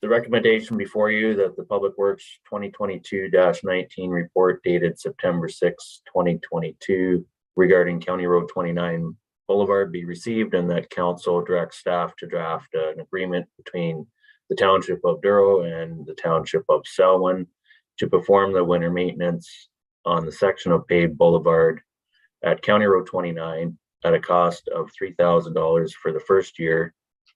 The recommendation before you that the Public Works 2022-19 report dated September 6, 2022 regarding County Road 29 Boulevard be received, and that council directs staff to draft an agreement between the Township of Douro and the Township of Selwyn to perform the winter maintenance on the section of paved boulevard at County Road 29 at a cost of $3,000 for the first year,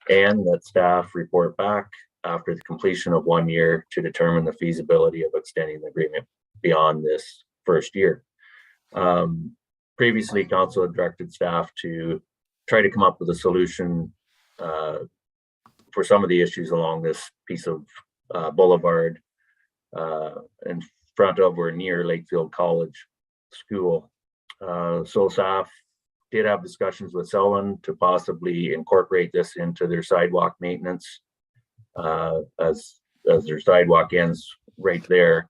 and that staff report back after the completion of 1 year to determine the feasibility of extending the agreement beyond this first year. Previously, council had directed staff to try to come up with a solution for some of the issues along this piece of boulevard in front of or near Lakefield College School. So staff did have discussions with Selwyn to possibly incorporate this into their sidewalk maintenance, as their sidewalk ends right there.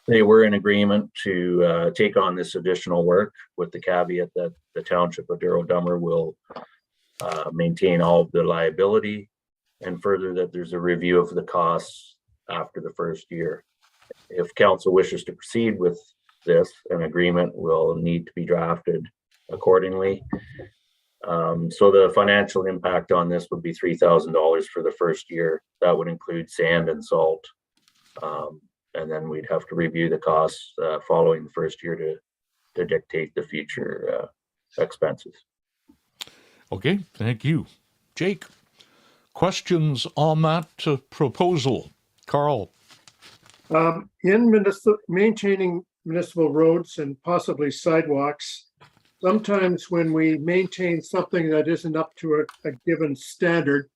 They were in agreement to take on this additional work with the caveat that the township of Douro-Dummer will maintain all of the liability, and further that there's a review of the costs after the first year. If council wishes to proceed with this, an agreement will need to be drafted accordingly. So the financial impact on this would be $3,000 for the first year. That would include sand and salt. And then we'd have to review the costs following the first year to dictate the future expenses. Okay, thank you. Jake, questions on that proposal? Carl? In maintaining municipal roads and possibly sidewalks, sometimes when we maintain something that isn't up to a given standard,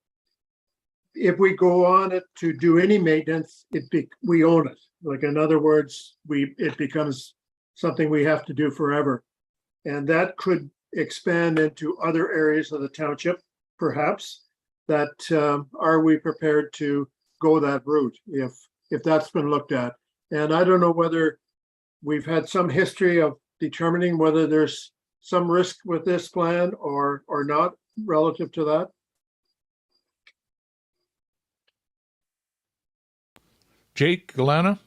if we go on it to do any maintenance, we own it. Like, in other words, it becomes something we have to do forever. And that could expand into other areas of the township, perhaps. That are we prepared to go that route if that's been looked at? And I don't know whether we've had some history of determining whether there's some risk with this plan or not relative to that. Jake, Alana?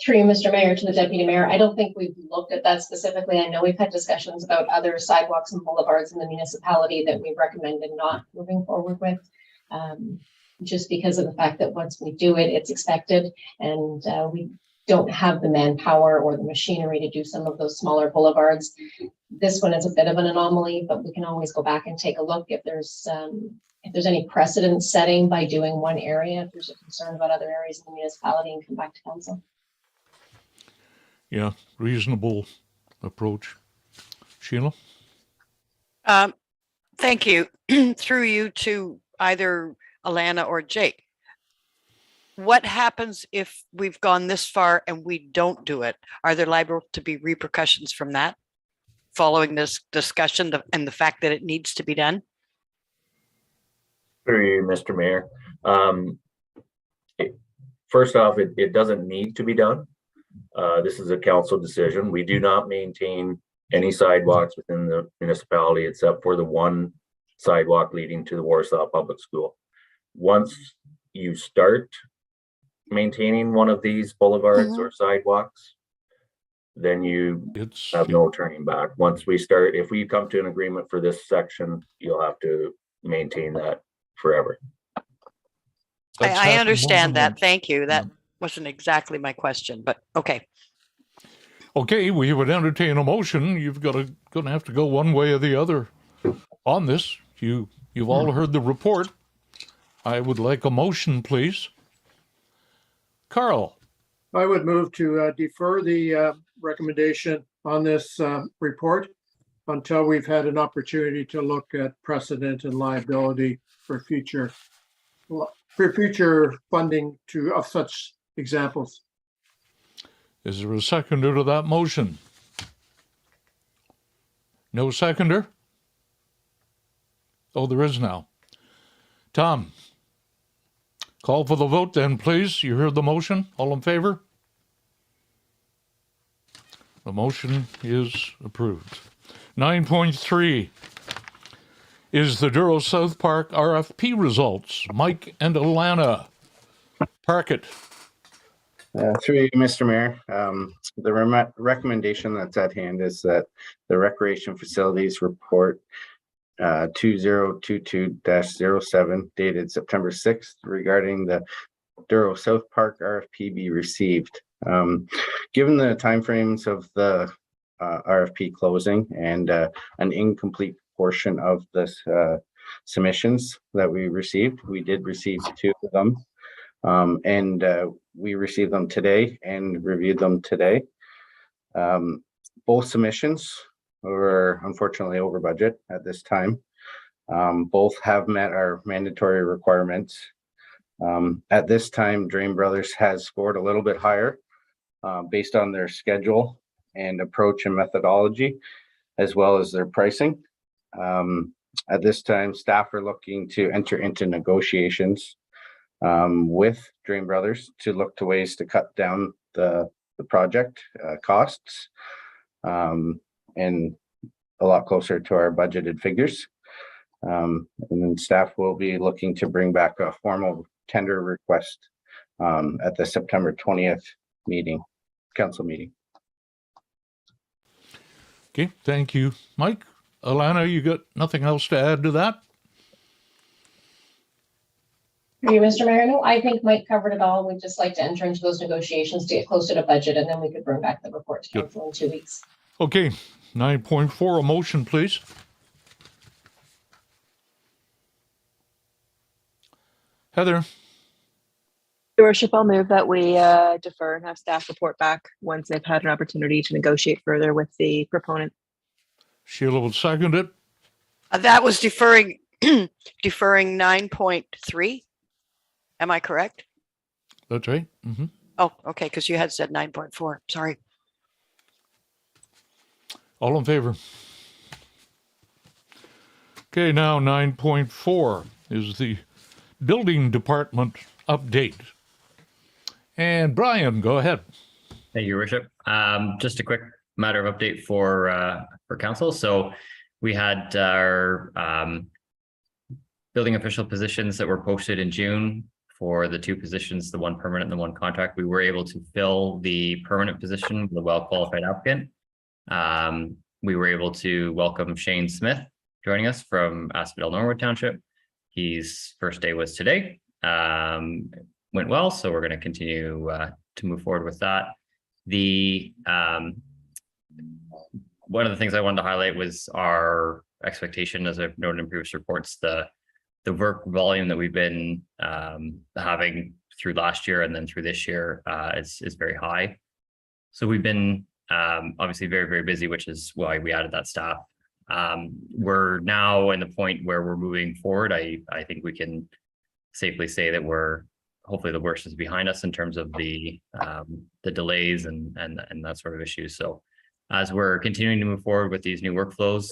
Through you, Mr. Mayor, to the Deputy Mayor, I don't think we've looked at that specifically. I know we've had discussions about other sidewalks and boulevards in the municipality that we've recommended not moving forward with. Just because of the fact that once we do it, it's expected, and we don't have the manpower or the machinery to do some of those smaller boulevards. This one is a bit of an anomaly, but we can always go back and take a look if there's any precedent setting by doing one area, if there's a concern about other areas in the municipality, and come back to council. Yeah, reasonable approach. Sheila? Thank you. Through you to either Alana or Jake. What happens if we've gone this far and we don't do it? Are there liable to be repercussions from that following this discussion and the fact that it needs to be done? Through you, Mr. Mayor. First off, it doesn't need to be done. This is a council decision. We do not maintain any sidewalks within the municipality except for the one sidewalk leading to the Warsaw Public School. Once you start maintaining one of these boulevards or sidewalks, then you have no turning back. Once we start, if we come to an agreement for this section, you'll have to maintain that forever. I understand that. Thank you. That wasn't exactly my question, but okay. Okay, we would entertain a motion. You've gonna have to go one way or the other on this. You've all heard the report. I would like a motion, please. Carl? I would move to defer the recommendation on this report until we've had an opportunity to look at precedent and liability for future funding of such examples. Is there a seconder to that motion? No seconder? Oh, there is now. Tom, call for the vote then, please. You heard the motion. All in favor? The motion is approved. 9.3 is the Douro South Park RFP results. Mike and Alana, park it. Through you, Mr. Mayor, the recommendation that's at hand is that the Recreation Facilities Report 2022-07 dated September 6th regarding the Douro South Park RFP be received. Given the timeframes of the RFP closing and an incomplete portion of this submissions that we received, we did receive 2 of them. And we received them today and reviewed them today. Both submissions were unfortunately over budget at this time. Both have met our mandatory requirements. At this time, Drain Brothers has scored a little bit higher based on their schedule and approach and methodology, as well as their pricing. At this time, staff are looking to enter into negotiations with Drain Brothers to look to ways to cut down the project costs and a lot closer to our budgeted figures. And then staff will be looking to bring back a formal tender request at the September 20th council meeting. Okay, thank you, Mike. Alana, you got nothing else to add to that? For you, Mr. Mayor, no, I think Mike covered it all. We'd just like to enter into those negotiations to get closer to budget, and then we could bring back the report to council in 2 weeks. Okay, 9.4, a motion, please. Heather. Your worship, I'll move that we defer and have staff report back once they've had an opportunity to negotiate further with the proponent. Sheila will second it. That was deferring 9.3. Am I correct? That's right. Mm-hmm. Oh, okay, because you had said 9.4. Sorry. All in favor? Okay, now 9.4 is the building department update. And Brian, go ahead. Thank you, Your Worship. Just a quick matter of update for council. So we had our building official positions that were posted in June for the 2 positions, the one permanent and the one contract. We were able to fill the permanent position with a well-qualified applicant. We were able to welcome Shane Smith joining us from Asphodel Norwood Township. His first day was today. Went well, so we're going to continue to move forward with that. The one of the things I wanted to highlight was our expectation, as I've noted in previous reports, the work volume that we've been having through last year and then through this year is very high. So we've been obviously very, very busy, which is why we added that staff. We're now in the point where we're moving forward. I think we can safely say that hopefully the worst is behind us in terms of the delays and that sort of issue. So as we're continuing to move forward with these new workflows,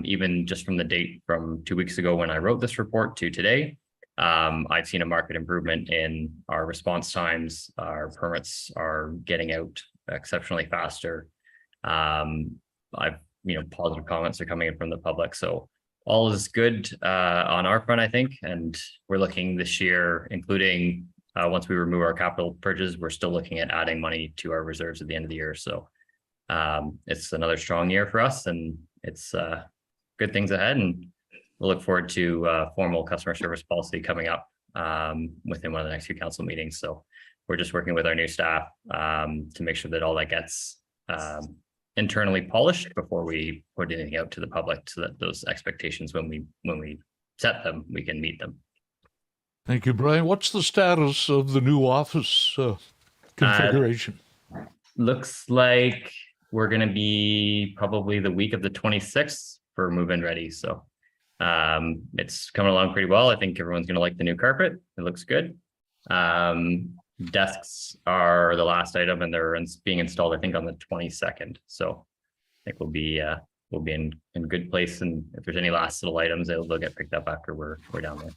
even just from the date from 2 weeks ago when I wrote this report to today, I've seen a market improvement in our response times. Our permits are getting out exceptionally faster. Positive comments are coming in from the public. So all is good on our front, I think. And we're looking this year, including once we remove our capital purchases, we're still looking at adding money to our reserves at the end of the year. So it's another strong year for us, and it's good things ahead. And we'll look forward to formal customer service policy coming up within one of the next few council meetings. So we're just working with our new staff to make sure that all that gets internally polished before we put anything out to the public, so that those expectations, when we set them, we can meet them. Thank you, Brian. What's the status of the new office configuration? Looks like we're going to be probably the week of the 26th for move-in ready. So it's coming along pretty well. I think everyone's going to like the new carpet. It looks good. Desks are the last item, and they're being installed, I think, on the 22nd. So I think we'll be in good place. And if there's any last little items, they'll get picked up after we're down there.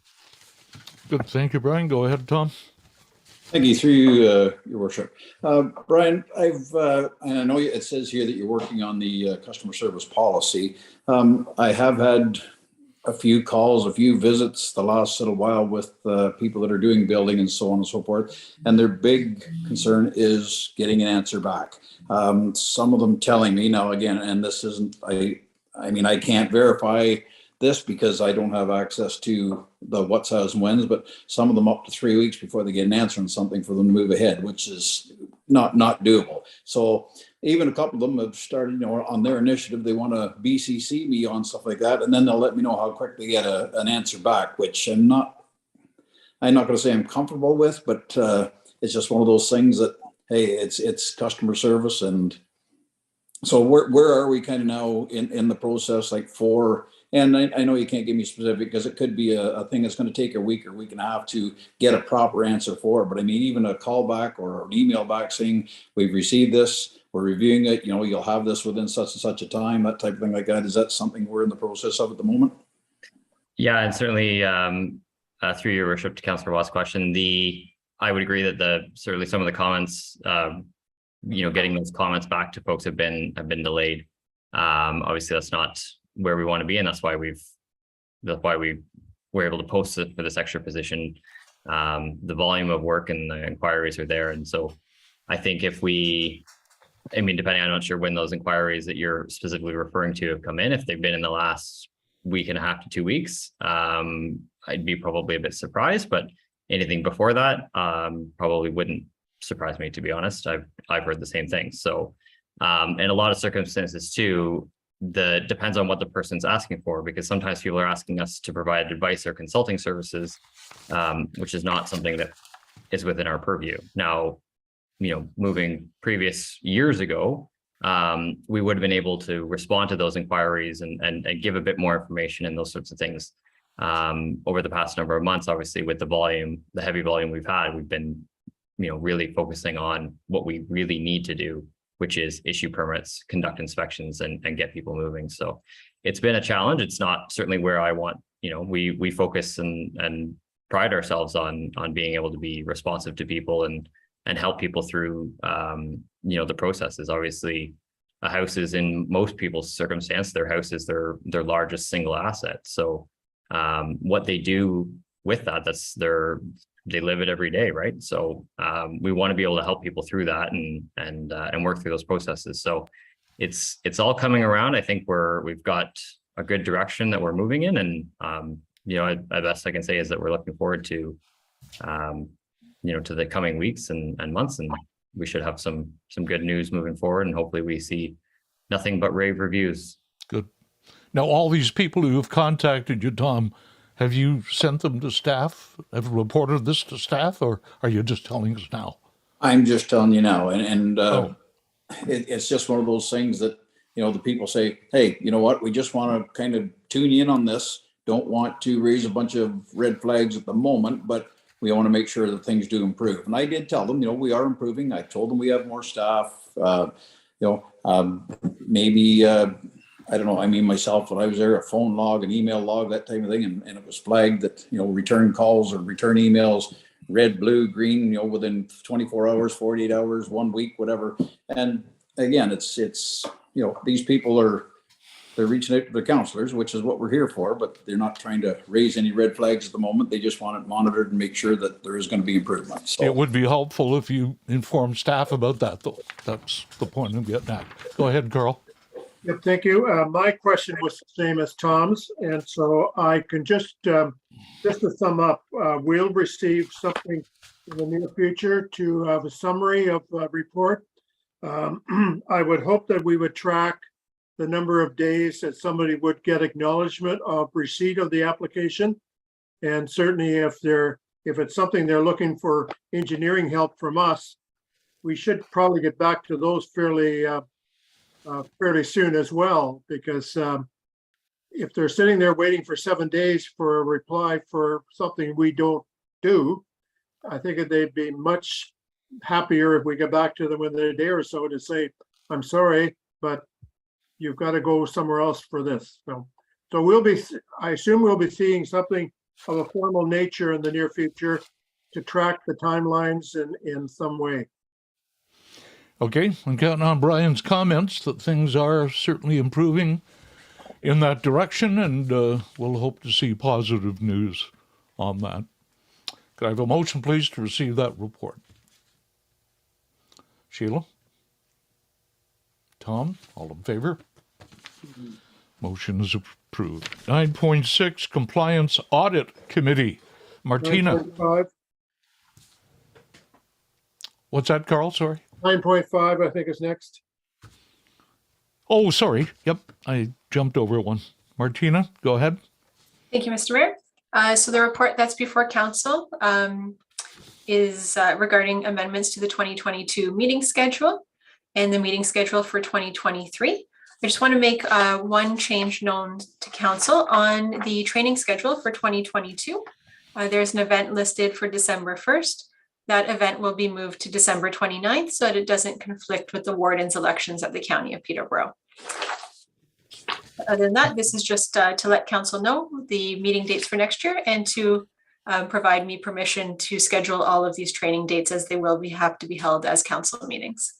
Good. Thank you, Brian. Go ahead, Tom. Thank you, through you, Your Worship. Brian, and I know it says here that you're working on the customer service policy. I have had a few calls, a few visits the last little while with people that are doing building and so on and so forth. And their big concern is getting an answer back. Some of them telling me now, again, and this isn't, I mean, I can't verify this because I don't have access to the what's, how's, and when's, but some of them up to 3 weeks before they get an answer on something for them to move ahead, which is not doable. So even a couple of them have started, on their initiative, they want to BCC me on stuff like that, and then they'll let me know how quick they get an answer back, which I'm not going to say I'm comfortable with, but it's just one of those things that, hey, it's customer service. And so where are we kind of now in the process, like for And I know you can't give me specific because it could be a thing that's going to take a week or week and a half to get a proper answer for. But I mean, even a call back or an email back saying, we've received this, we're reviewing it, you know, you'll have this within such and such a time, that type of thing like that. Is that something we're in the process of at the moment? Yeah, and certainly through your worship to Councillor Watt's question, I would agree that certainly some of the comments, you know, getting those comments back to folks have been delayed. Obviously, that's not where we want to be, and that's why we were able to post it for this extra position. The volume of work and the inquiries are there, and so I think if depending, I'm not sure when those inquiries that you're specifically referring to have come in. If they've been in the last week and a half to 2 weeks, I'd be probably a bit surprised, but anything before that probably wouldn't surprise me, to be honest. I've heard the same thing. So in a lot of circumstances too, depends on what the person's asking for, because sometimes people are asking us to provide advice or consulting services, which is not something that is within our purview. Now, you know, moving previous years ago, we would have been able to respond to those inquiries and give a bit more information and those sorts of things. Over the past number of months, obviously with the heavy volume we've had, we've been, you know, really focusing on what we really need to do, which is issue permits, conduct inspections, and get people moving. So it's been a challenge. It's not certainly where I want, you know, we focus and pride ourselves on being able to be responsive to people and help people through, you know, the processes. Obviously, a house is, in most people's circumstance, their house is their largest single asset. So what they do with that, they live it every day, right? So we want to be able to help people through that and work through those processes. So it's all coming around. I think we've got a good direction that we're moving in, and you know, the best I can say is that we're looking forward to you know, to the coming weeks and months, and we should have some good news moving forward, and hopefully we see nothing but rave reviews. Good. Now, all these people who have contacted you, Tom, have you sent them to staff? Have reported this to staff, or are you just telling us now? I'm just telling you now, and it's just one of those things that, you know, the people say, hey, you know what, we just want to kind of tune in on this. Don't want to raise a bunch of red flags at the moment, but we want to make sure that things do improve. And I did tell them, you know, we are improving. I told them we have more staff. Maybe, I don't know, I mean, myself, when I was there, a phone log, an email log, that type of thing. And it was flagged that, you know, return calls or return emails, red, blue, green, you know, within 24 hours, 48 hours, 1 week, whatever. And again, it's, you know, these people they're reaching out to the counselors, which is what we're here for, but they're not trying to raise any red flags at the moment. They just want it monitored and make sure that there is going to be improvement. So it would be helpful if you inform staff about that, though. That's the point I'm getting at. Go ahead, Carl. Yep, thank you. My question was the same as Tom's, and so I can just to sum up, we'll receive something in the near future to have a summary of the report. I would hope that we would track the number of days that somebody would get acknowledgement of receipt of the application. And certainly if it's something they're looking for engineering help from us, we should probably get back to those fairly soon as well, because if they're sitting there waiting for 7 days for a reply for something we don't do, I think that they'd be much happier if we get back to them within a day or so to say, I'm sorry, but you've got to go somewhere else for this. So I assume we'll be seeing something of a formal nature in the near future to track the timelines in some way. Okay, I'm counting on Brian's comments that things are certainly improving in that direction, and we'll hope to see positive news on that. Could I have a motion, please, to receive that report? Sheila? Tom? All in favor? Motion is approved. 9.6, Compliance Audit Committee. Martina? 9.5. What's that, Carl? Sorry. 9.5, I think, is next. Oh, sorry. Yep, I jumped over one. Martina, go ahead. Thank you, Mr. Mayor. So the report that's before council is regarding amendments to the 2022 meeting schedule and the meeting schedule for 2023. I just want to make one change known to council on the training schedule for 2022. There's an event listed for December 1st. That event will be moved to December 29th so that it doesn't conflict with the warden's elections of the County of Peterborough. Other than that, this is just to let council know the meeting dates for next year and to provide me permission to schedule all of these training dates as they will have to be held as council meetings.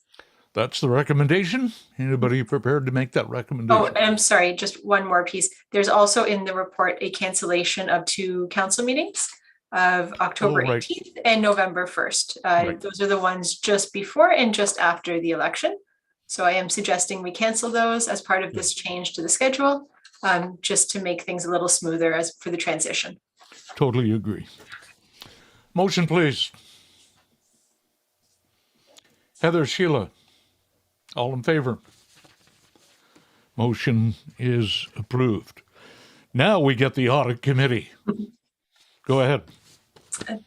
That's the recommendation. Anybody prepared to make that recommendation? Oh, I'm sorry, just one more piece. There's also in the report a cancellation of 2 council meetings of October 18th and November 1st. Those are the ones just before and just after the election. So I am suggesting we cancel those as part of this change to the schedule, just to make things a little smoother as for the transition. Totally agree. Motion, please. Heather, Sheila, all in favor? Motion is approved. Now we get the audit committee. Go ahead.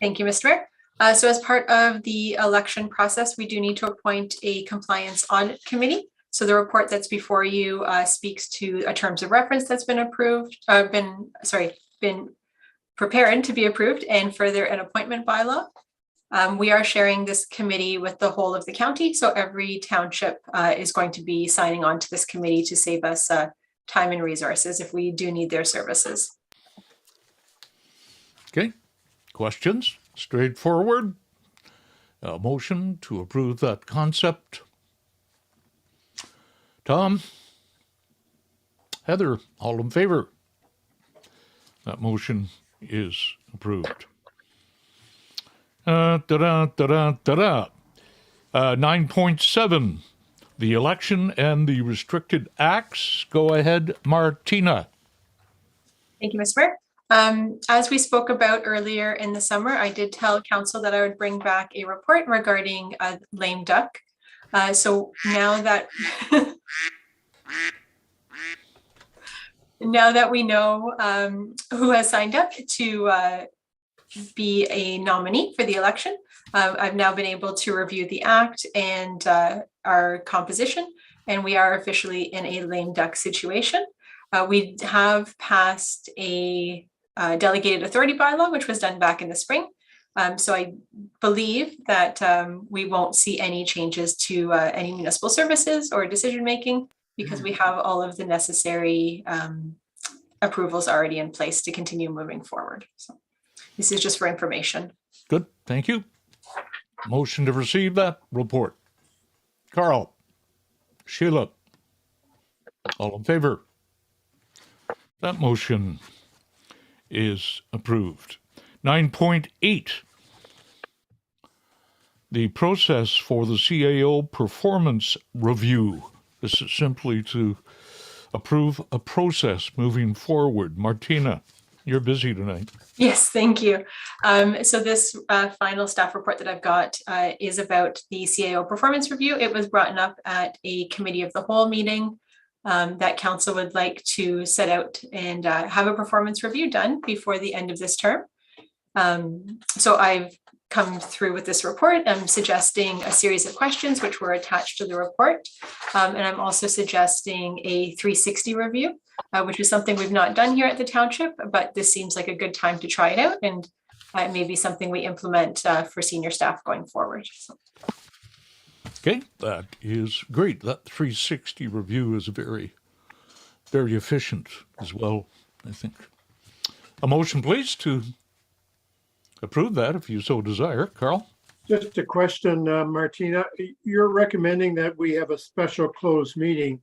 Thank you, Mr. Mayor. So as part of the election process, we do need to appoint a compliance audit committee. So the report that's before you speaks to a terms of reference that's been approved, been prepared to be approved, and further an appointment bylaw. We are sharing this committee with the whole of the county. So every township is going to be signing on to this committee to save us time and resources if we do need their services. Okay, questions? Straightforward. A motion to approve that concept. Tom? Heather, all in favor? That motion is approved. 9.7, the election and the restricted acts. Go ahead, Martina. Thank you, Mr. Mayor. As we spoke about earlier in the summer, I did tell council that I would bring back a report regarding a lame duck. So now that now that we know who has signed up to be a nominee for the election, I've now been able to review the act and our composition, and we are officially in a lame duck situation. We have passed a delegated authority bylaw, which was done back in the spring. So I believe that we won't see any changes to any municipal services or decision-making because we have all of the necessary approvals already in place to continue moving forward. So this is just for information. Good, thank you. Motion to receive that report. Carl, Sheila, all in favor? That motion is approved. 9.8, the process for the Cio Performance review. This is simply to approve a process moving forward. Martina, you're busy tonight. Yes, thank you. So this final staff report that I've got is about the Cio Performance review. It was brought up at a committee of the whole meeting that council would like to set out and have a performance review done before the end of this term. So I've come through with this report. I'm suggesting a series of questions which were attached to the report. And I'm also suggesting a 360 review, which is something we've not done here at the township, but this seems like a good time to try it out, and it may be something we implement for senior staff going forward. So. Okay, that is great. That 360 review is very, very efficient as well, I think. A motion, please, to approve that if you so desire. Carl? Just a question, Martina. You're recommending that we have a special closed meeting.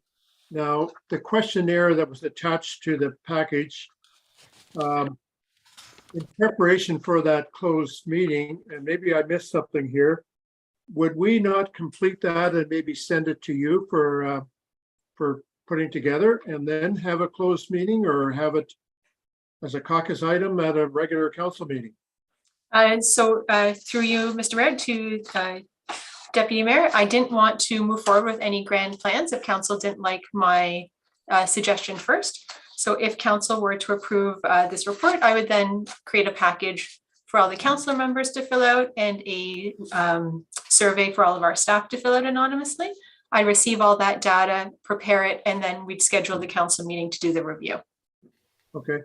Now, the questionnaire that was attached to the package, in preparation for that closed meeting, and maybe I missed something here, would we not complete that and maybe send it to you for putting together and then have a closed meeting, or have it as a caucus item at a regular council meeting? So through you, Mr. Mayor, to Deputy Mayor, I didn't want to move forward with any grand plans if council didn't like my suggestion first. So if council were to approve this report, I would then create a package for all the councilor members to fill out and a survey for all of our staff to fill out anonymously. I'd receive all that data, prepare it, and then we'd schedule the council meeting to do the review. Okay.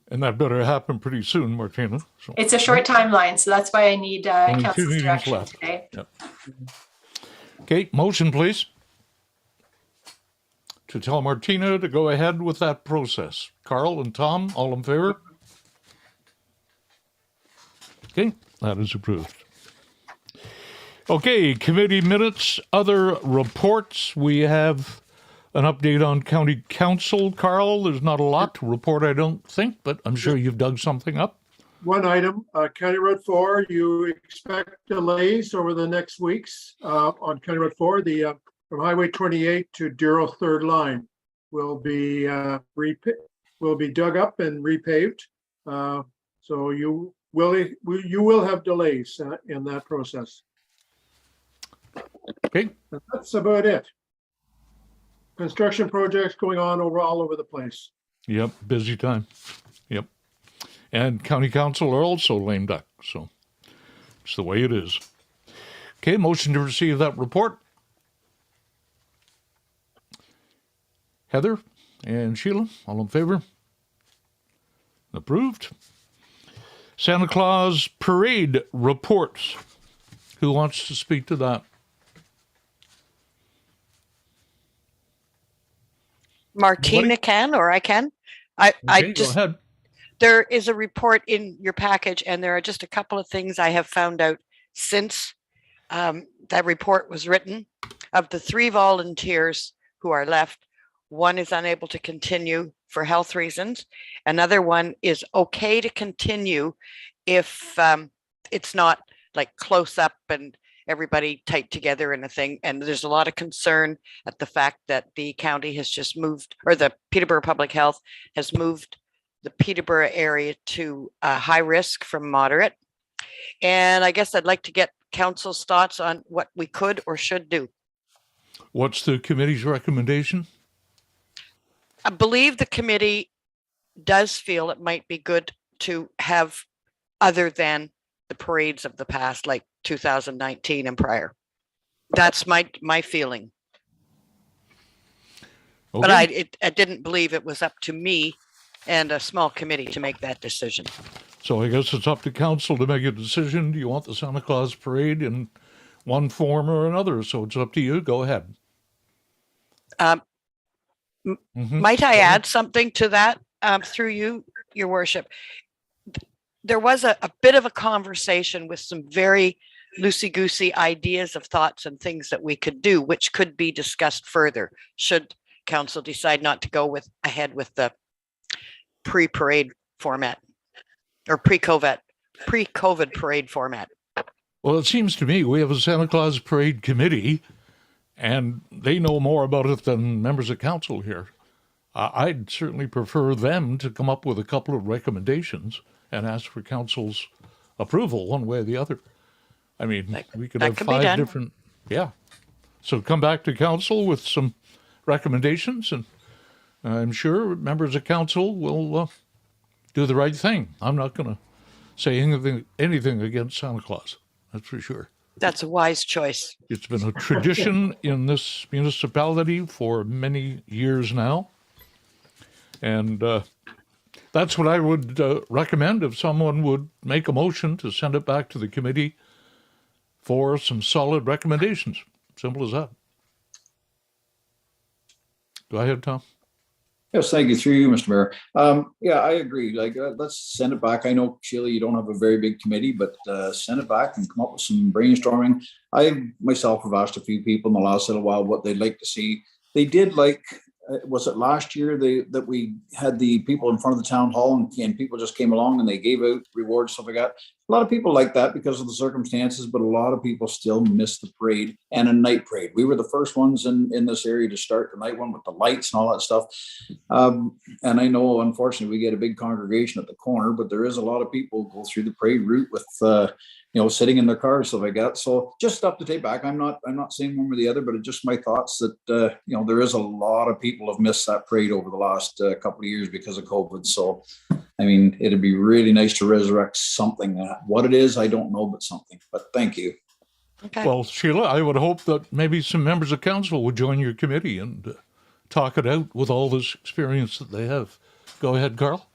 And that better happen pretty soon, Martina. So, It's a short timeline, so that's why I need only 2 council's meetings direction left. today. Yep. Okay, motion, please. To tell Martina to go ahead with that process. Carl and Tom, all in favor? Okay, that is approved. Okay, committee minutes, other reports. We have an update on county council. Carl, there's not a lot to report, I don't think, but I'm sure you've dug something up. One item, County Road 4, you expect delays over the next weeks on County Road 4. The from Highway 28 to Douro third line will be dug up and repaved. So you will have delays in that process. Okay. And that's about it. Construction projects going on all over the place. Yep, busy time. Yep. And county council are also lame duck, so it's the way it is. Okay, motion to receive that report. Heather and Sheila, all in favor? Approved. Santa Claus parade reports. Who wants to speak to that? Martina can, or I can. I Okay, just, go ahead. there is a report in your package, and there are just a couple of things I have found out since that report was written. Of the 3 volunteers who are left, one is unable to continue for health reasons. Another one is okay to continue if it's not like close up and everybody tight together in a thing. And there's a lot of concern at the fact that the county has just moved, or the Peterborough Public Health has moved the Peterborough area to high risk from moderate. And I guess I'd like to get council's thoughts on what we could or should do. What's the committee's recommendation? I believe the committee does feel it might be good to have other than the parades of the past, like 2019 and prior. That's my feeling. Okay. But I didn't believe it was up to me and a small committee to make that decision. So I guess it's up to council to make a decision. Do you want the Santa Claus parade in one form or another? So it's up to you. Go ahead. Might I add something to that through you, your worship? There was a bit of a conversation with some very loosey-goosey ideas of thoughts and things that we could do, which could be discussed further should council decide not to go ahead with the pre-parade format or pre-COVID parade format. Well, it seems to me we have a Santa Claus parade committee, and they know more about it than members of council here. I'd certainly prefer them to come up with a couple of recommendations and ask for council's approval one way or the other. I mean, we could have 5 different, yeah. So come back to council with some recommendations, and I'm sure members of council will do the right thing. I'm not going to say anything against Santa Claus, that's for sure. That's a wise choice. It's been a tradition in this municipality for many years now. And that's what I would recommend if someone would make a motion to send it back to the committee for some solid recommendations. Simple as that. Go ahead, Tom. Yes, thank you. Through you, Mr. Mayor. Yeah, I agree. Like, let's send it back. I know, Sheila, you don't have a very big committee, but send it back and come up with some brainstorming. I myself have asked a few people in the last little while what they'd like to see. They did like, was it last year that we had the people in front of the town hall and people just came along and they gave out rewards, stuff like that. A lot of people like that because of the circumstances, but a lot of people still miss the parade and a night parade. We were the first ones in this area to start the night one with the lights and all that stuff. And I know, unfortunately, we get a big congregation at the corner, but there is a lot of people who go through the parade route with, sitting in their cars, stuff like that. So just stuff to take back. I'm not saying one or the other, but it's just my thoughts that, there is a lot of people have missed that parade over the last couple of years because of COVID. So, I mean, it'd be really nice to resurrect something. What it is, I don't know, but something. But thank you. Okay. Well, Sheila, I would hope that maybe some members of council would join your committee and talk it out with all this experience that they have. Go ahead, Carl.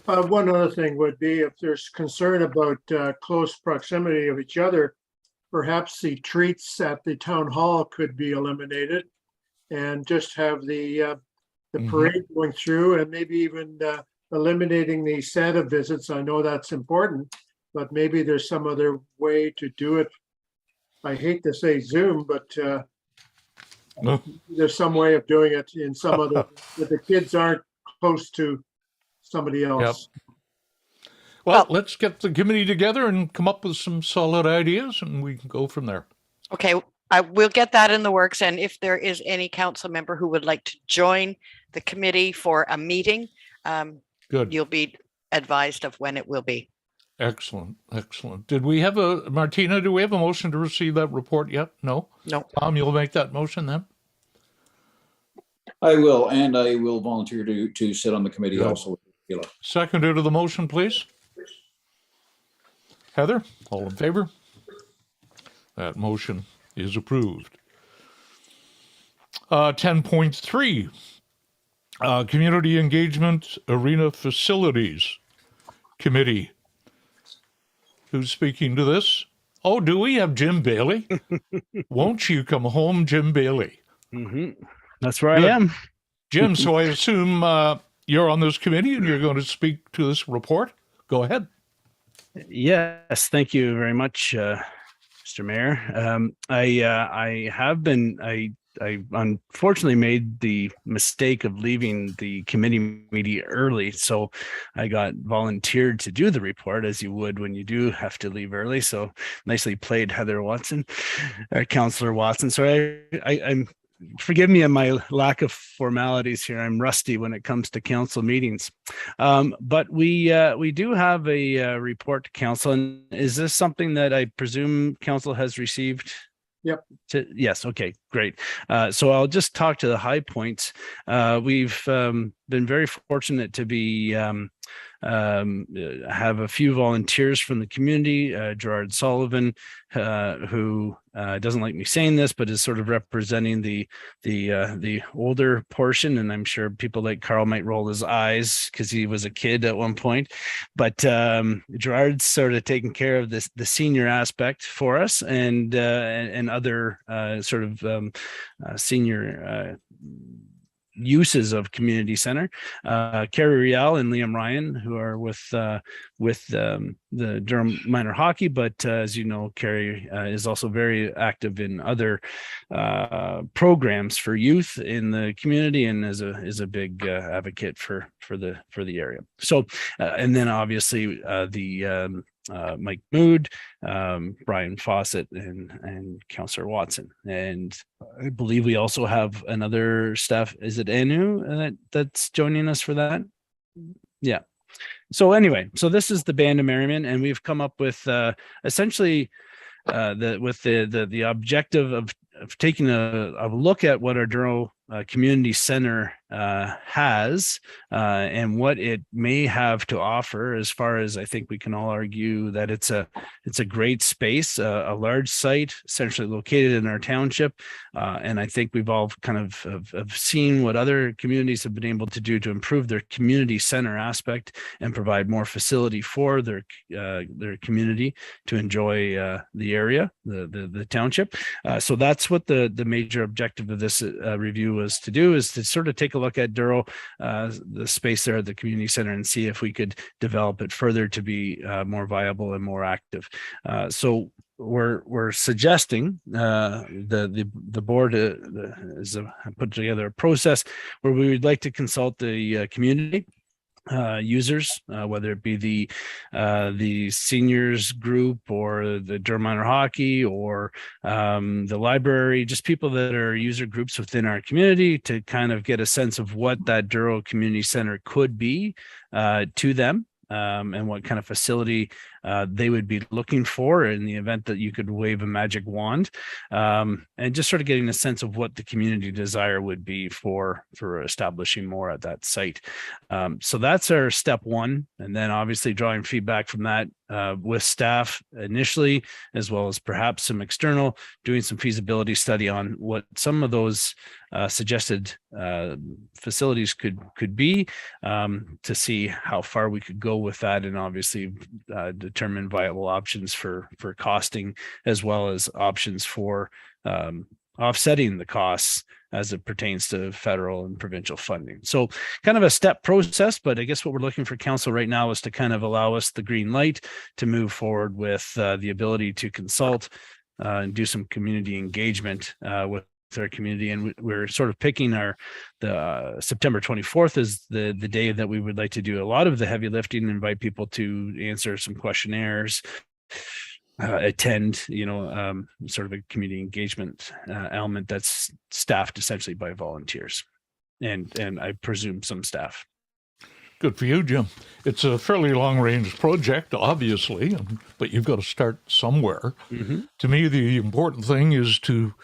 One other thing would be if there's concern about close proximity of each other, perhaps the treats at the town hall could be eliminated and just have the parade going through, and maybe even eliminating the Santa visits. I know that's important, but maybe there's some other way to do it. I hate to say Zoom, but there's some way of doing it in some other, that the kids aren't close to somebody else. Yep. Well, let's get the committee together and come up with some solid ideas, and we can go from there. Okay, I will get that in the works. And if there is any council member who would like to join the committee for a meeting, Good. You'll be advised of when it will be. Excellent, excellent. Did we have Martina, do we have a motion to receive that report yet? No? No. Tom, you'll make that motion then? I will, and I will volunteer to sit on the committee Good. also. Seconder to the motion, please. Heather, all in favor? That motion is approved. 10.3, Community Engagement Arena Facilities Committee. Who's speaking to this? Oh, do we have Jim Bailey? Won't you come home, Jim Bailey? That's where I am. Jim, so I assume you're on this committee and you're going to speak to this report. Go ahead. Yes, thank you very much, Mr. Mayor. I unfortunately made the mistake of leaving the committee meeting early, so I got volunteered to do the report, as you would when you do have to leave early. So nicely played, Heather Watson, or Councillor Watson. So I'm forgive me on my lack of formalities here. I'm rusty when it comes to council meetings, but we do have a report to council. And is this something that I presume council has received? Yep. Yes. Okay, great. So I'll just talk to the high points. We've been very fortunate to be have a few volunteers from the community. Gerard Sullivan, who doesn't like me saying this, but is sort of representing the older portion. And I'm sure people like Carl might roll his eyes because he was a kid at one point. But Gerard's sort of taking care of the senior aspect for us, and other sort of senior uses of community center. Carrie Riel and Liam Ryan, who are with the Durham Minor Hockey, but as you know, Carrie is also very active in other programs for youth in the community, and is a big advocate for the area. So, and then obviously the Mike Mood, Brian Fawcett, and Councillor Watson. And I believe we also have another staff. Is it Anu that's joining us for that? Yeah. So anyway, so this is the Band of Merriman, and we've come up with essentially the objective of taking a look at what our Douro Community Center has and what it may have to offer. As far as I think we can all argue that it's a great space, a large site, essentially located in our township, and I think we've all kind of seen what other communities have been able to do to improve their community center aspect and provide more facility for their community to enjoy the area, the township. So that's what the major objective of this review was to do, is to sort of take a look at Douro, the space there at the community center, and see if we could develop it further to be more viable and more active. So we're suggesting the board is put together a process where we would like to consult the community users, whether it be the seniors group or the Durham Minor Hockey or the library, just people that are user groups within our community, to kind of get a sense of what that Douro Community Center could be to them. And what kind of facility they would be looking for in the event that you could wave a magic wand, and just sort of getting a sense of what the community desire would be for establishing more at that site. So that's our step one, and then obviously drawing feedback from that with staff initially, as well as perhaps some external, doing some feasibility study on what some of those suggested facilities could be, to see how far we could go with that, and obviously determine viable options for costing, as well as options for offsetting the costs as it pertains to federal and provincial funding. So kind of a step process, but I guess what we're looking for council right now is to kind of allow us the green light to move forward with the ability to consult and do some community engagement with our community. And we're sort of picking the September 24th is the day that we would like to do a lot of the heavy lifting, invite people to answer some questionnaires, attend, sort of a community engagement element that's staffed essentially by volunteers, and I presume some staff. Good for you, Jim. It's a fairly long-range project, obviously, but you've got to start somewhere. Mm-hmm. To me, the important thing is to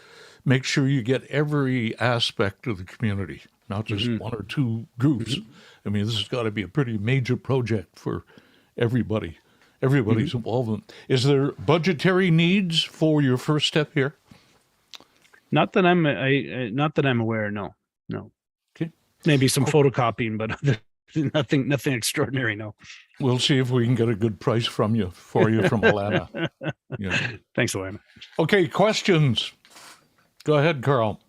make sure you get every aspect of the community, not just one or two groups. I mean, this has got to be a pretty major project for everybody. Everybody's involvement. Is there budgetary needs for your first step here? Not that I'm aware. No. Okay. Maybe some photocopying, but nothing extraordinary. No. We'll see if we can get a good price for you from Alana. Yeah. Thanks, Alana. Okay, questions. Go ahead, Carl.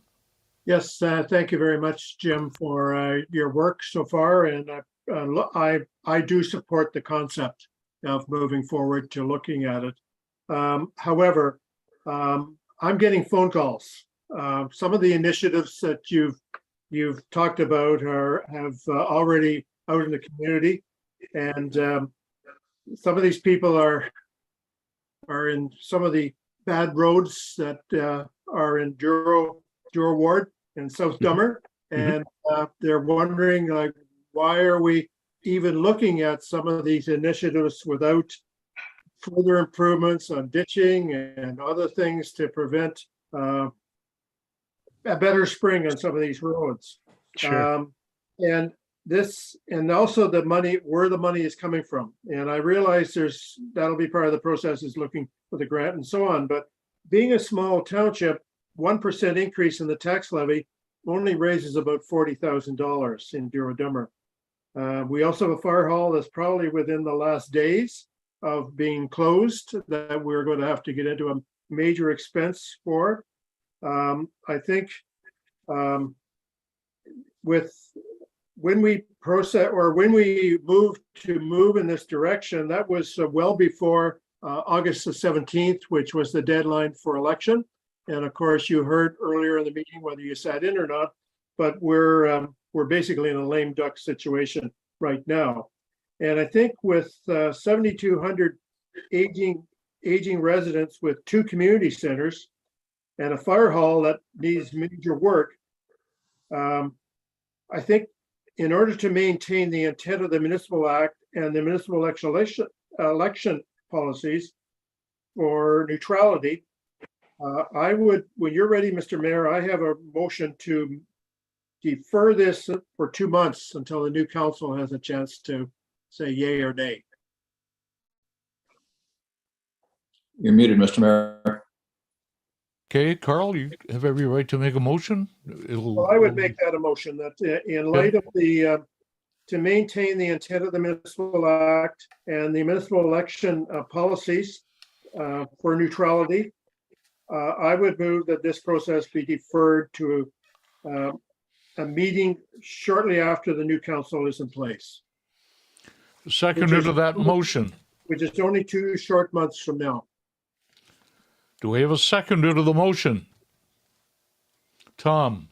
Yes, thank you very much, Jim, for your work so far, and I do support the concept of moving forward to looking at it. However, I'm getting phone calls. Some of the initiatives that you've talked about have already out in the community, and some of these people are in some of the bad roads that are in Douro Ward and Douro-Dummer, and they're wondering, like, why are we even looking at some of these initiatives without further improvements on ditching and other things to prevent a better spring on some of these roads. Sure. And also the money, where the money is coming from. And I realize that'll be part of the process, is looking for the grant and so on. But being a small township, 1% increase in the tax levy only raises about $40,000 in Douro-Dummer. We also have a fire hall that's probably within the last days of being closed that we're going to have to get into a major expense for. I think when we move in this direction, that was well before August the 17th, which was the deadline for election. And of course, you heard earlier in the meeting, whether you sat in or not, but we're basically in a lame duck situation right now. And I think with 7,200 aging residents with 2 community centers and a fire hall that needs major work, I think in order to maintain the intent of the Municipal Act and the municipal election policies for neutrality, I would, when you're ready, Mr. Mayor, I have a motion to defer this for 2 months until the new council has a chance to say yay or nay. You're muted, Mr. Mayor. Okay, Carl, you have every right to make a motion. Well, I would make that a motion that in light of to maintain the intent of the Municipal Act and the municipal election policies for neutrality, I would move that this process be deferred to a meeting shortly after the new council is in place. Seconded to that motion. Which is only 2 short months from now. Do we have a seconder to the motion? Tom?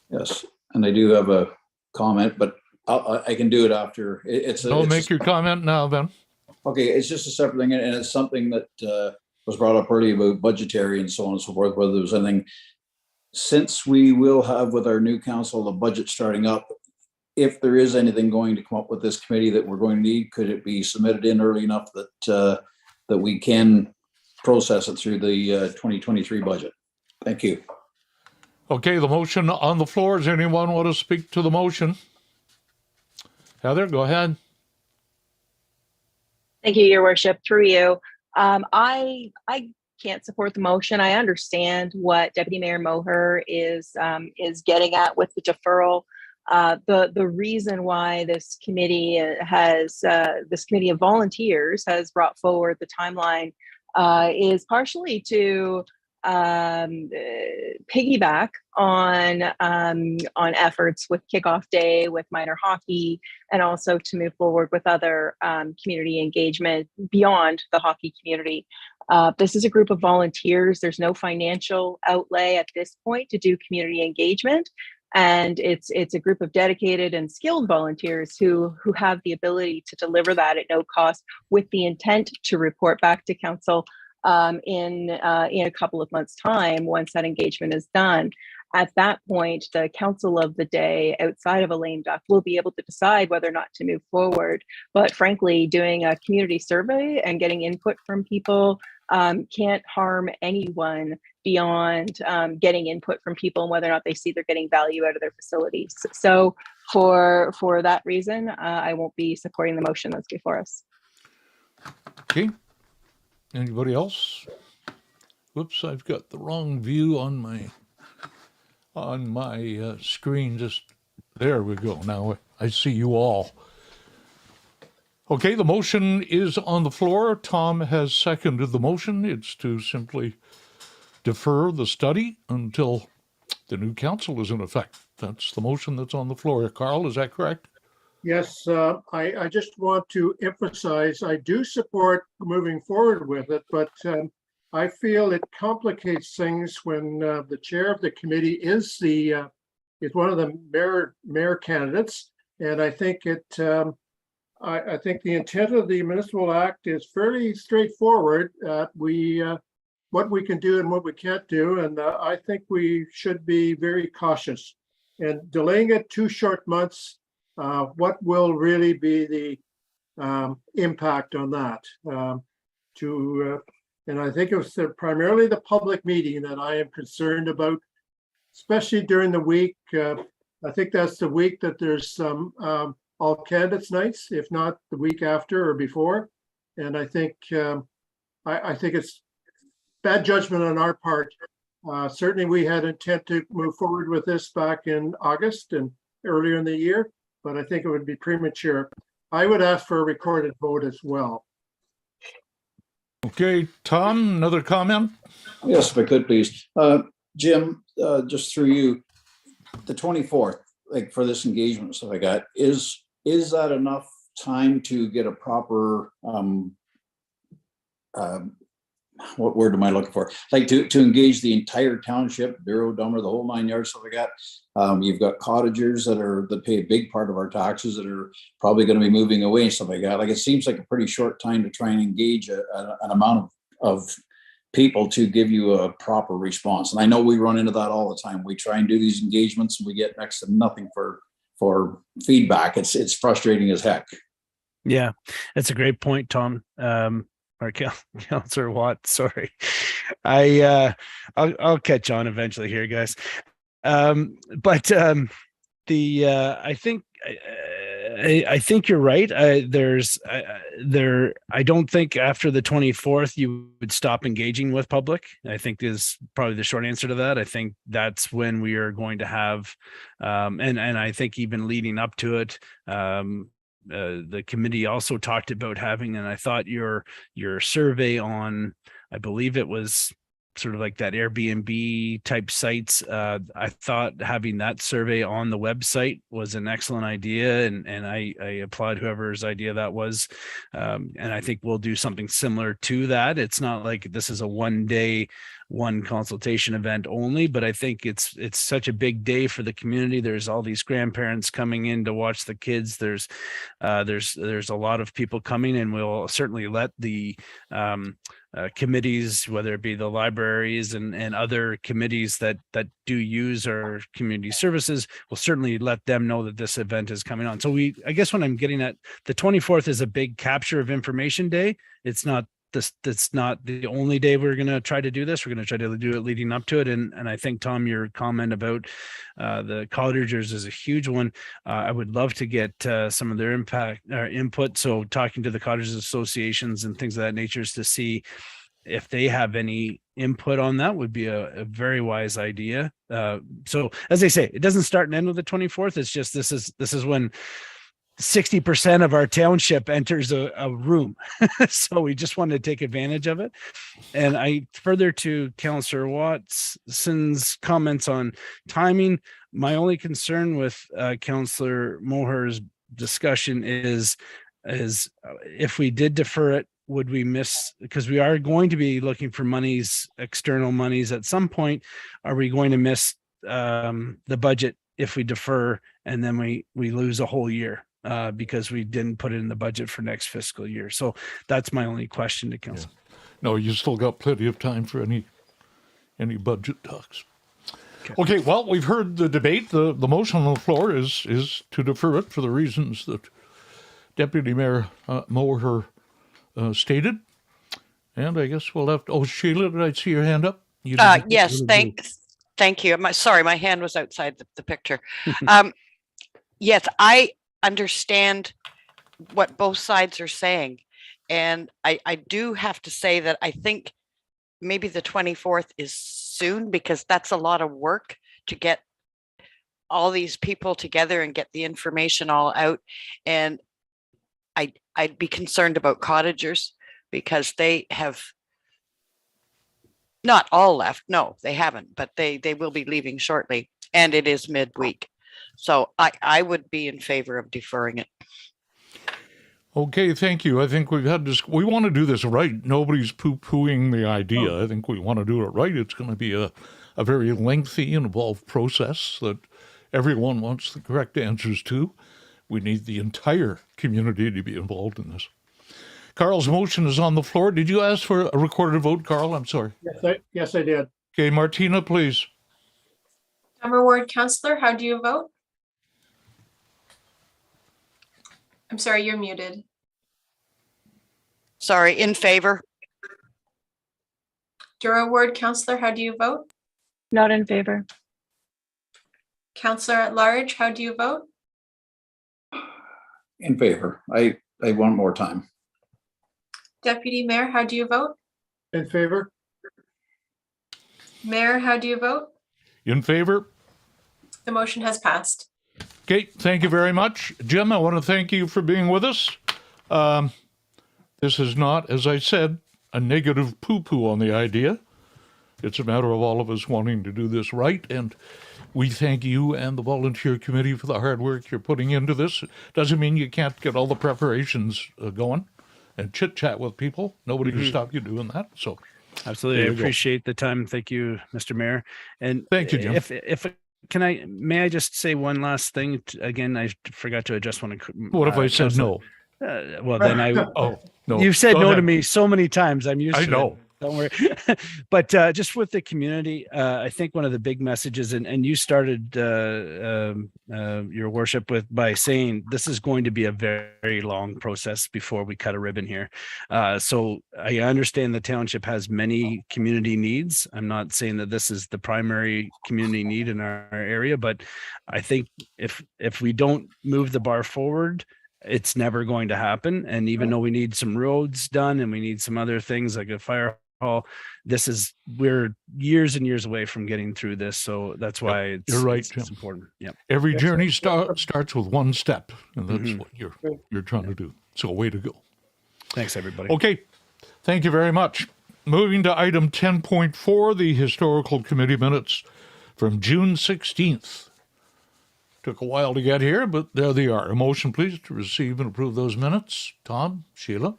Yes, and I do have a comment, but I can do it after. Make your comment now then. Okay, it's just a separate thing, and it's something that was brought up earlier about budgetary and so on and so forth, whether there was anything. Since we will have with our new council, the budget starting up, if there is anything going to come up with this committee that we're going to need, could it be submitted in early enough that that we can process it through the 2023 budget. Thank you. Okay, the motion on the floor. Does anyone want to speak to the motion? Heather, go ahead. Thank you, Your Worship. Through you. I can't support the motion. I understand what Deputy Mayor Moher is getting at with the deferral. The reason why this committee this committee of volunteers has brought forward the timeline is partially to piggyback on efforts with kickoff day, with minor hockey, and also to move forward with other community engagement beyond the hockey community. This is a group of volunteers. There's no financial outlay at this point to do community engagement. And it's a group of dedicated and skilled volunteers who have the ability to deliver that at no cost, with the intent to report back to council in a couple of months' time once that engagement is done. At that point, the council of the day outside of a lame duck will be able to decide whether or not to move forward. But frankly, doing a community survey and getting input from people can't harm anyone beyond getting input from people and whether or not they see they're getting value out of their facilities. So for that reason, I won't be supporting the motion that's before us. Okay. Anybody else? Whoops, I've got the wrong view on my screen. Just there we go. Now I see you all. Okay, the motion is on the floor. Tom has seconded the motion. It's to simply defer the study until the new council is in effect. That's the motion that's on the floor. Carl, is that correct? Yes, I just want to emphasize, I do support moving forward with it, but I feel it complicates things when the chair of the committee is one of the mayor candidates, and I think I think the intent of the Municipal Act is fairly straightforward. What we can do and what we can't do, and I think we should be very cautious. And delaying it 2 short months, what will really be the impact on that? And I think it was primarily the public meeting that I am concerned about, especially during the week. I think that's the week that there's some all candidates nights, if not the week after or before. And I think I think it's bad judgment on our part. Certainly, we had intent to move forward with this back in August and earlier in the year, but I think it would be premature. I would ask for a recorded vote as well. Okay, Tom, another comment? Yes, if I could, please. Jim, just through you, the 24th, like for this engagement stuff I got, is that enough time to get a proper, what word am I looking for? Like to engage the entire township, Douro-Dummer, the whole 9 yards, stuff like that. You've got cottagers that pay a big part of our taxes that are probably going to be moving away and stuff like that. Like it seems like a pretty short time to try and engage an amount of people to give you a proper response. And I know we run into that all the time. We try and do these engagements and we get next to nothing for feedback. It's frustrating as heck. Yeah, that's a great point, Tom. Or Councillor Watt, sorry. I'll catch on eventually here, guys. I think you're right. I don't think after the 24th you would stop engaging with public. I think is probably the short answer to that. I think that's when we are going to have, and I think even leading up to it, the committee also talked about having, and I thought your survey on, I believe it was sort of like that Airbnb type sites. I thought having that survey on the website was an excellent idea, and I applaud whoever's idea that was. And I think we'll do something similar to that. It's not like this is a one consultation event only, but I think it's such a big day for the community. There's all these grandparents coming in to watch the kids. There's a lot of people coming, and we'll certainly let the committees, whether it be the libraries and other committees that do use our community services, we'll certainly let them know that this event is coming on. So I guess what I'm getting at, the 24th is a big capture of information day. It's not that's not the only day we're going to try to do this. We're going to try to do it leading up to it. And I think, Tom, your comment about the cottagers is a huge one. I would love to get some of their input. So talking to the cottagers associations and things of that nature is to see if they have any input on that would be a very wise idea. So as they say, it doesn't start and end with the 24th. It's just, this is when 60% of our township enters a room. So we just wanted to take advantage of it. And I further to Councillor Watson's comments on timing, my only concern with Councillor Moher's discussion is if we did defer it, would we miss, because we are going to be looking for monies, external monies at some point, are we going to miss the budget if we defer and then we lose a whole year because we didn't put it in the budget for next fiscal year? So that's my only question to council. Yeah. No, you still got plenty of time for any budget talks. Okay, well, we've heard the debate. The motion on the floor is to defer it for the reasons that Deputy Mayor Moher stated. And I guess we'll have to, oh, Sheila, did I see your hand up? Yes, thank you. Sorry, my hand was outside the picture. Yes, I understand what both sides are saying. And I do have to say that I think maybe the 24th is soon, because that's a lot of work to get all these people together and get the information all out. And I'd be concerned about cottagers because they have not all left. No, they haven't, but they will be leaving shortly, and it is midweek. So I would be in favor of deferring it. Okay, thank you. I think we've had this, we want to do this right. Nobody's poo-pooing the idea. I think we want to do it right. It's going to be a very lengthy, involved process that everyone wants the correct answers to. We need the entire community to be involved in this. Carl's motion is on the floor. Did you ask for a recorded vote, Carl? I'm sorry. Yes, I did. Okay, Martina, please. Dummer Ward Councillor, how do you vote? I'm sorry, you're muted. Sorry, in favor. Douro Ward Councillor, how do you vote? Not in favor. Councillor at large, how do you vote? In favor. I want more time. Deputy Mayor, how do you vote? In favor? Mayor, how do you vote? In favor? The motion has passed. Okay, thank you very much. Jim, I want to thank you for being with us. This is not, as I said, a negative poo-poo on the idea. It's a matter of all of us wanting to do this right, and we thank you and the volunteer committee for the hard work you're putting into this. Doesn't mean you can't get all the preparations going and chit-chat with people. Nobody can stop you doing that. So, absolutely, I appreciate the time. Thank you, Mr. Mayor. And thank you, Jim. If may I just say one last thing? Again, I forgot to address one. What if I said no? Well, then oh, no. You've said no to me so many times. I'm used to it. I know. Don't worry. But just with the community, I think one of the big messages, and you started your worship by saying this is going to be a very long process before we cut a ribbon here. So I understand the township has many community needs. I'm not saying that this is the primary community need in our area, but I think if we don't move the bar forward, it's never going to happen. And even though we need some roads done and we need some other things like a fire hall, we're years and years away from getting through this. So that's why you're right, it's important. Yeah. Every journey starts with one step, and that's what you're trying to do. So way to go. Thanks, everybody. Okay. Thank you very much. Moving to item 10.4, the historical committee minutes from June 16th. Took a while to get here, but there they are. A motion, please, to receive and approve those minutes. Tom, Sheila,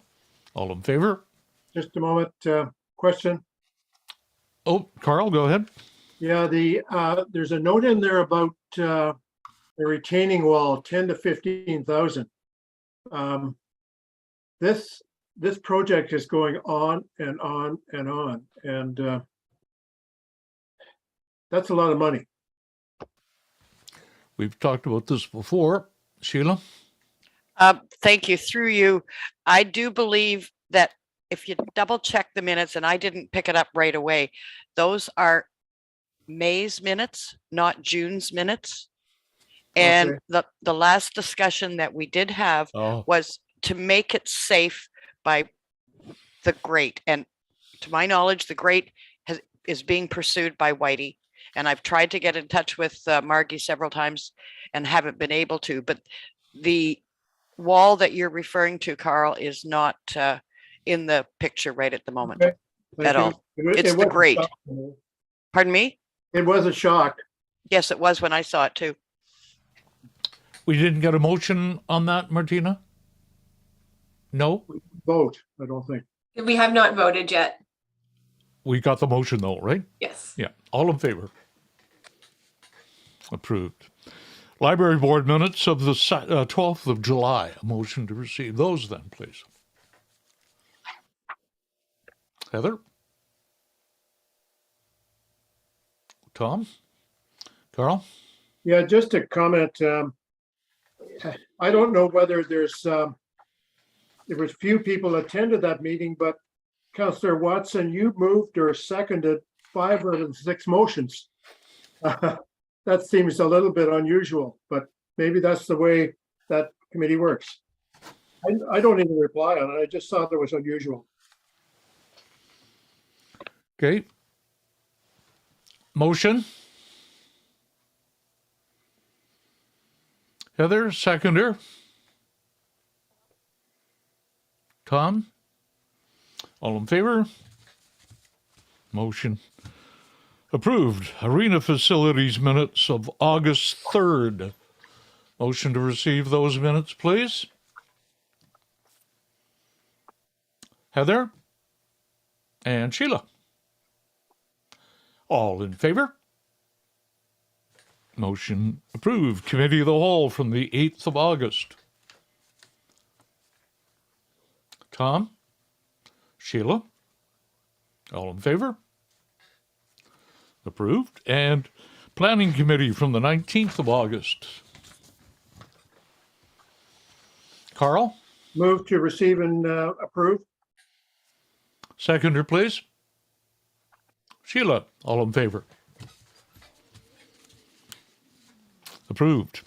all in favor? Just a moment. Question. Oh, Carl, go ahead. Yeah, there's a note in there about the retaining wall, 10 to 15,000. This project is going on and on and on, and that's a lot of money. We've talked about this before. Sheila? Thank you. Through you, I do believe that if you double check the minutes, and I didn't pick it up right away, those are May's minutes, not June's minutes. And Okay. the last discussion that we did have was to make it safe by the grate. And to my knowledge, the grate is being pursued by Whitey. And I've tried to get in touch with Margie several times and haven't been able to. But the wall that you're referring to, Carl, is not in the picture right at the moment Okay. Thank at you. all. It It's the was a grate. shock to me. Pardon me? It was a shock. Yes, it was when I saw it too. We didn't get a motion on that, Martina? No? Vote, I don't think. We have not voted yet. We got the motion though, right? Yes. Yeah. All in favor? Approved. Library Board minutes of the 12th of July. A motion to receive those then, please. Heather? Tom? Carl? Yeah, just a comment. I don't know whether there was few people attended that meeting, but Councillor Watson, you moved or seconded 5 out of the 6 motions. That seems a little bit unusual, but maybe that's the way that committee works. I don't even reply on it. I just thought it was unusual. Okay. Motion? Heather, seconder. Tom? All in favor? Motion approved. Arena facilities minutes of August 3rd. Motion to receive those minutes, please. Heather? And Sheila? All in favor? Motion approved. Committee of the Whole from the 8th of August. Tom? Sheila? All in favor? Approved. And Planning Committee from the 19th of August. Carl? Move to receive and approve. Seconder, please. Sheila? All in favor? Approved.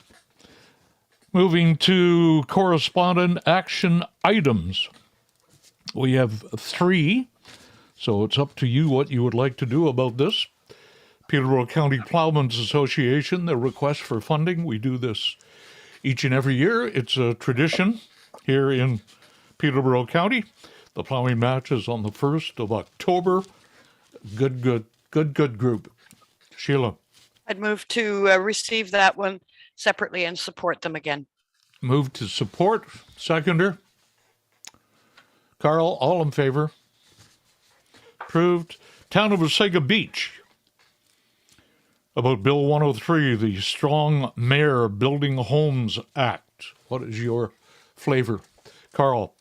Moving to correspondent action items. We have 3, so it's up to you what you would like to do about this. Peterborough County Plowmen's Association, their request for funding. We do this each and every year. It's a tradition here in Peterborough County. The plowing match is on the 1st of October. Good group. Sheila. I'd move to receive that one separately and support them again. Move to support. Seconder. Carl, all in favor? Approved. Town of Wasaga Beach. About Bill 103, the Strong Mayor Building Homes Act. What is your flavor? Carl.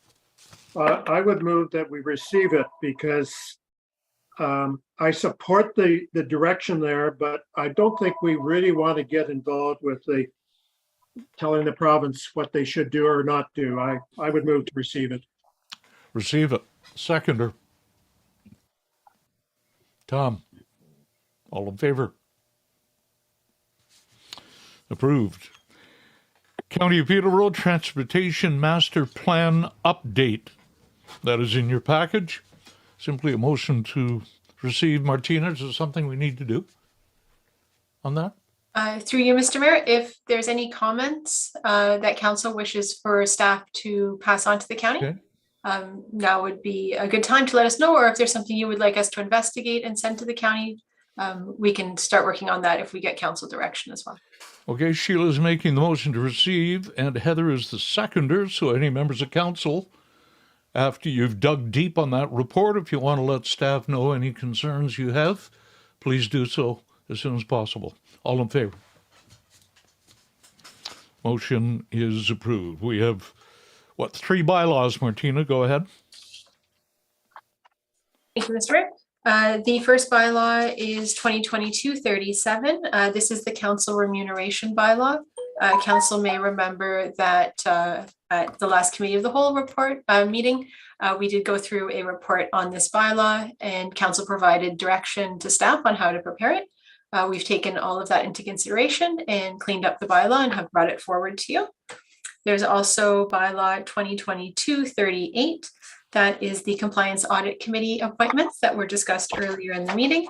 I would move that we receive it because I support the direction there, but I don't think we really want to get involved with telling the province what they should do or not do. I would move to receive it. Receive it. Seconder. Tom. All in favor? Approved. County of Peterborough Transportation Master Plan Update. That is in your package. Simply a motion to receive. Martina, is there something we need to do on that? Through you, Mr. Mayor, if there's any comments that council wishes for staff to pass on to the county, Okay. Now would be a good time to let us know, or if there's something you would like us to investigate and send to the county, we can start working on that if we get council direction as well. Okay, Sheila's making the motion to receive, and Heather is the seconder. So any members of council, after you've dug deep on that report, if you want to let staff know any concerns you have, please do so as soon as possible. All in favor? Motion is approved. We have, 3 bylaws, Martina? Go ahead. Thank you, Mr. Mayor. The first bylaw is 2022-37. This is the council remuneration bylaw. Council may remember that at the last Committee of the Whole report meeting, We did go through a report on this bylaw, and council provided direction to staff on how to prepare it. We've taken all of that into consideration and cleaned up the bylaw and have brought it forward to you. There's also bylaw 2022-38. That is the Compliance Audit Committee appointments that were discussed earlier in the meeting.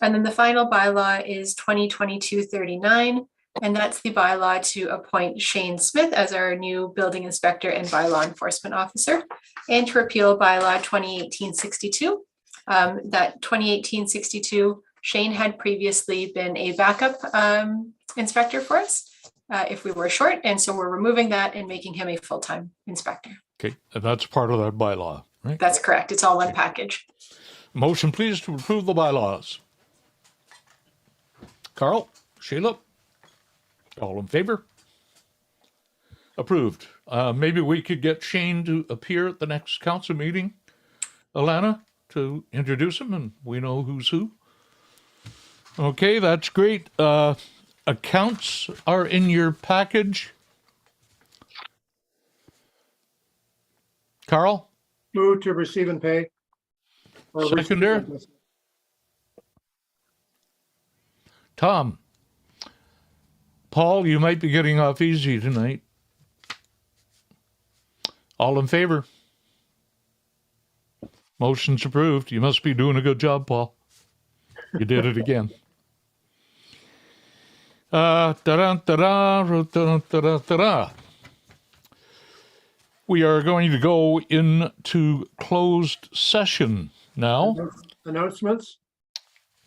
And then the final bylaw is 2022-39, and that's the bylaw to appoint Shane Smith as our new building inspector and bylaw enforcement officer, and to repeal bylaw 2018-62. That 2018-62, Shane had previously been a backup inspector for us if we were short, and so we're removing that and making him a full-time inspector. Okay, and that's part of that bylaw, right? That's correct. It's all one package. Motion, please, to approve the bylaws. Carl, Sheila, all in favor? Approved. Maybe we could get Shane to appear at the next council meeting, Alana, to introduce him, and we know who's who. Okay, that's great. Accounts are in your package. Carl? Move to receive and pay. Or Seconder? Tom? Paul, you might be getting off easy tonight. All in favor? Motion's approved. You must be doing a good job, Paul. You did it again. We are going to go into closed session now. Announcements?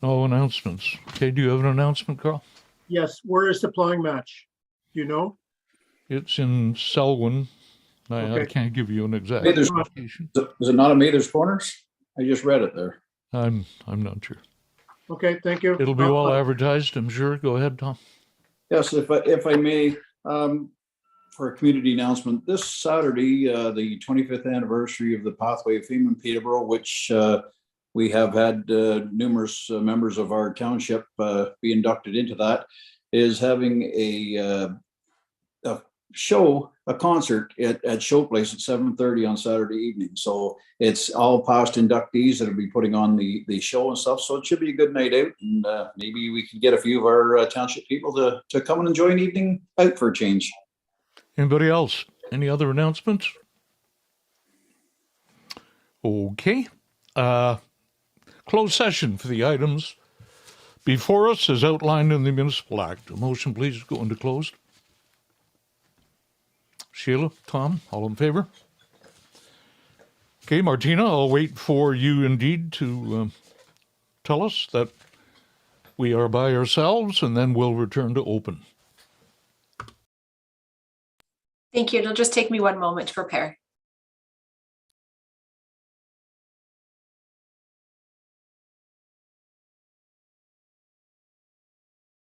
No announcements. Okay, do you have an announcement, Carl? Yes, where is the plowing match? Do you know? It's in Selwyn. I Okay. can't give you an exact Mather's, location. is it not a Mather's Corners? I just read it there. I'm not sure. Okay, thank you. It'll be well advertised, I'm sure. Go ahead, Tom. Yes, if I may, for a community announcement, this Saturday, the 25th anniversary of the Pathway of Fame in Peterborough, which we have had numerous members of our township be inducted into that, is having a show, a concert at Showplace at 7:30 on Saturday evening. So it's all past inductees that'll be putting on the show and stuff. So it should be a good night out, and maybe we can get a few of our township people to come and enjoy an evening out for a change. Anybody else? Any other announcements? Okay. Closed session for the items before us as outlined in the Municipal Act. A motion, please, go into closed. Sheila, Tom, all in favor? Okay, Martina, I'll wait for you indeed to tell us that we are by ourselves, and then we'll return to open. Thank you. It'll just take me one moment to prepare.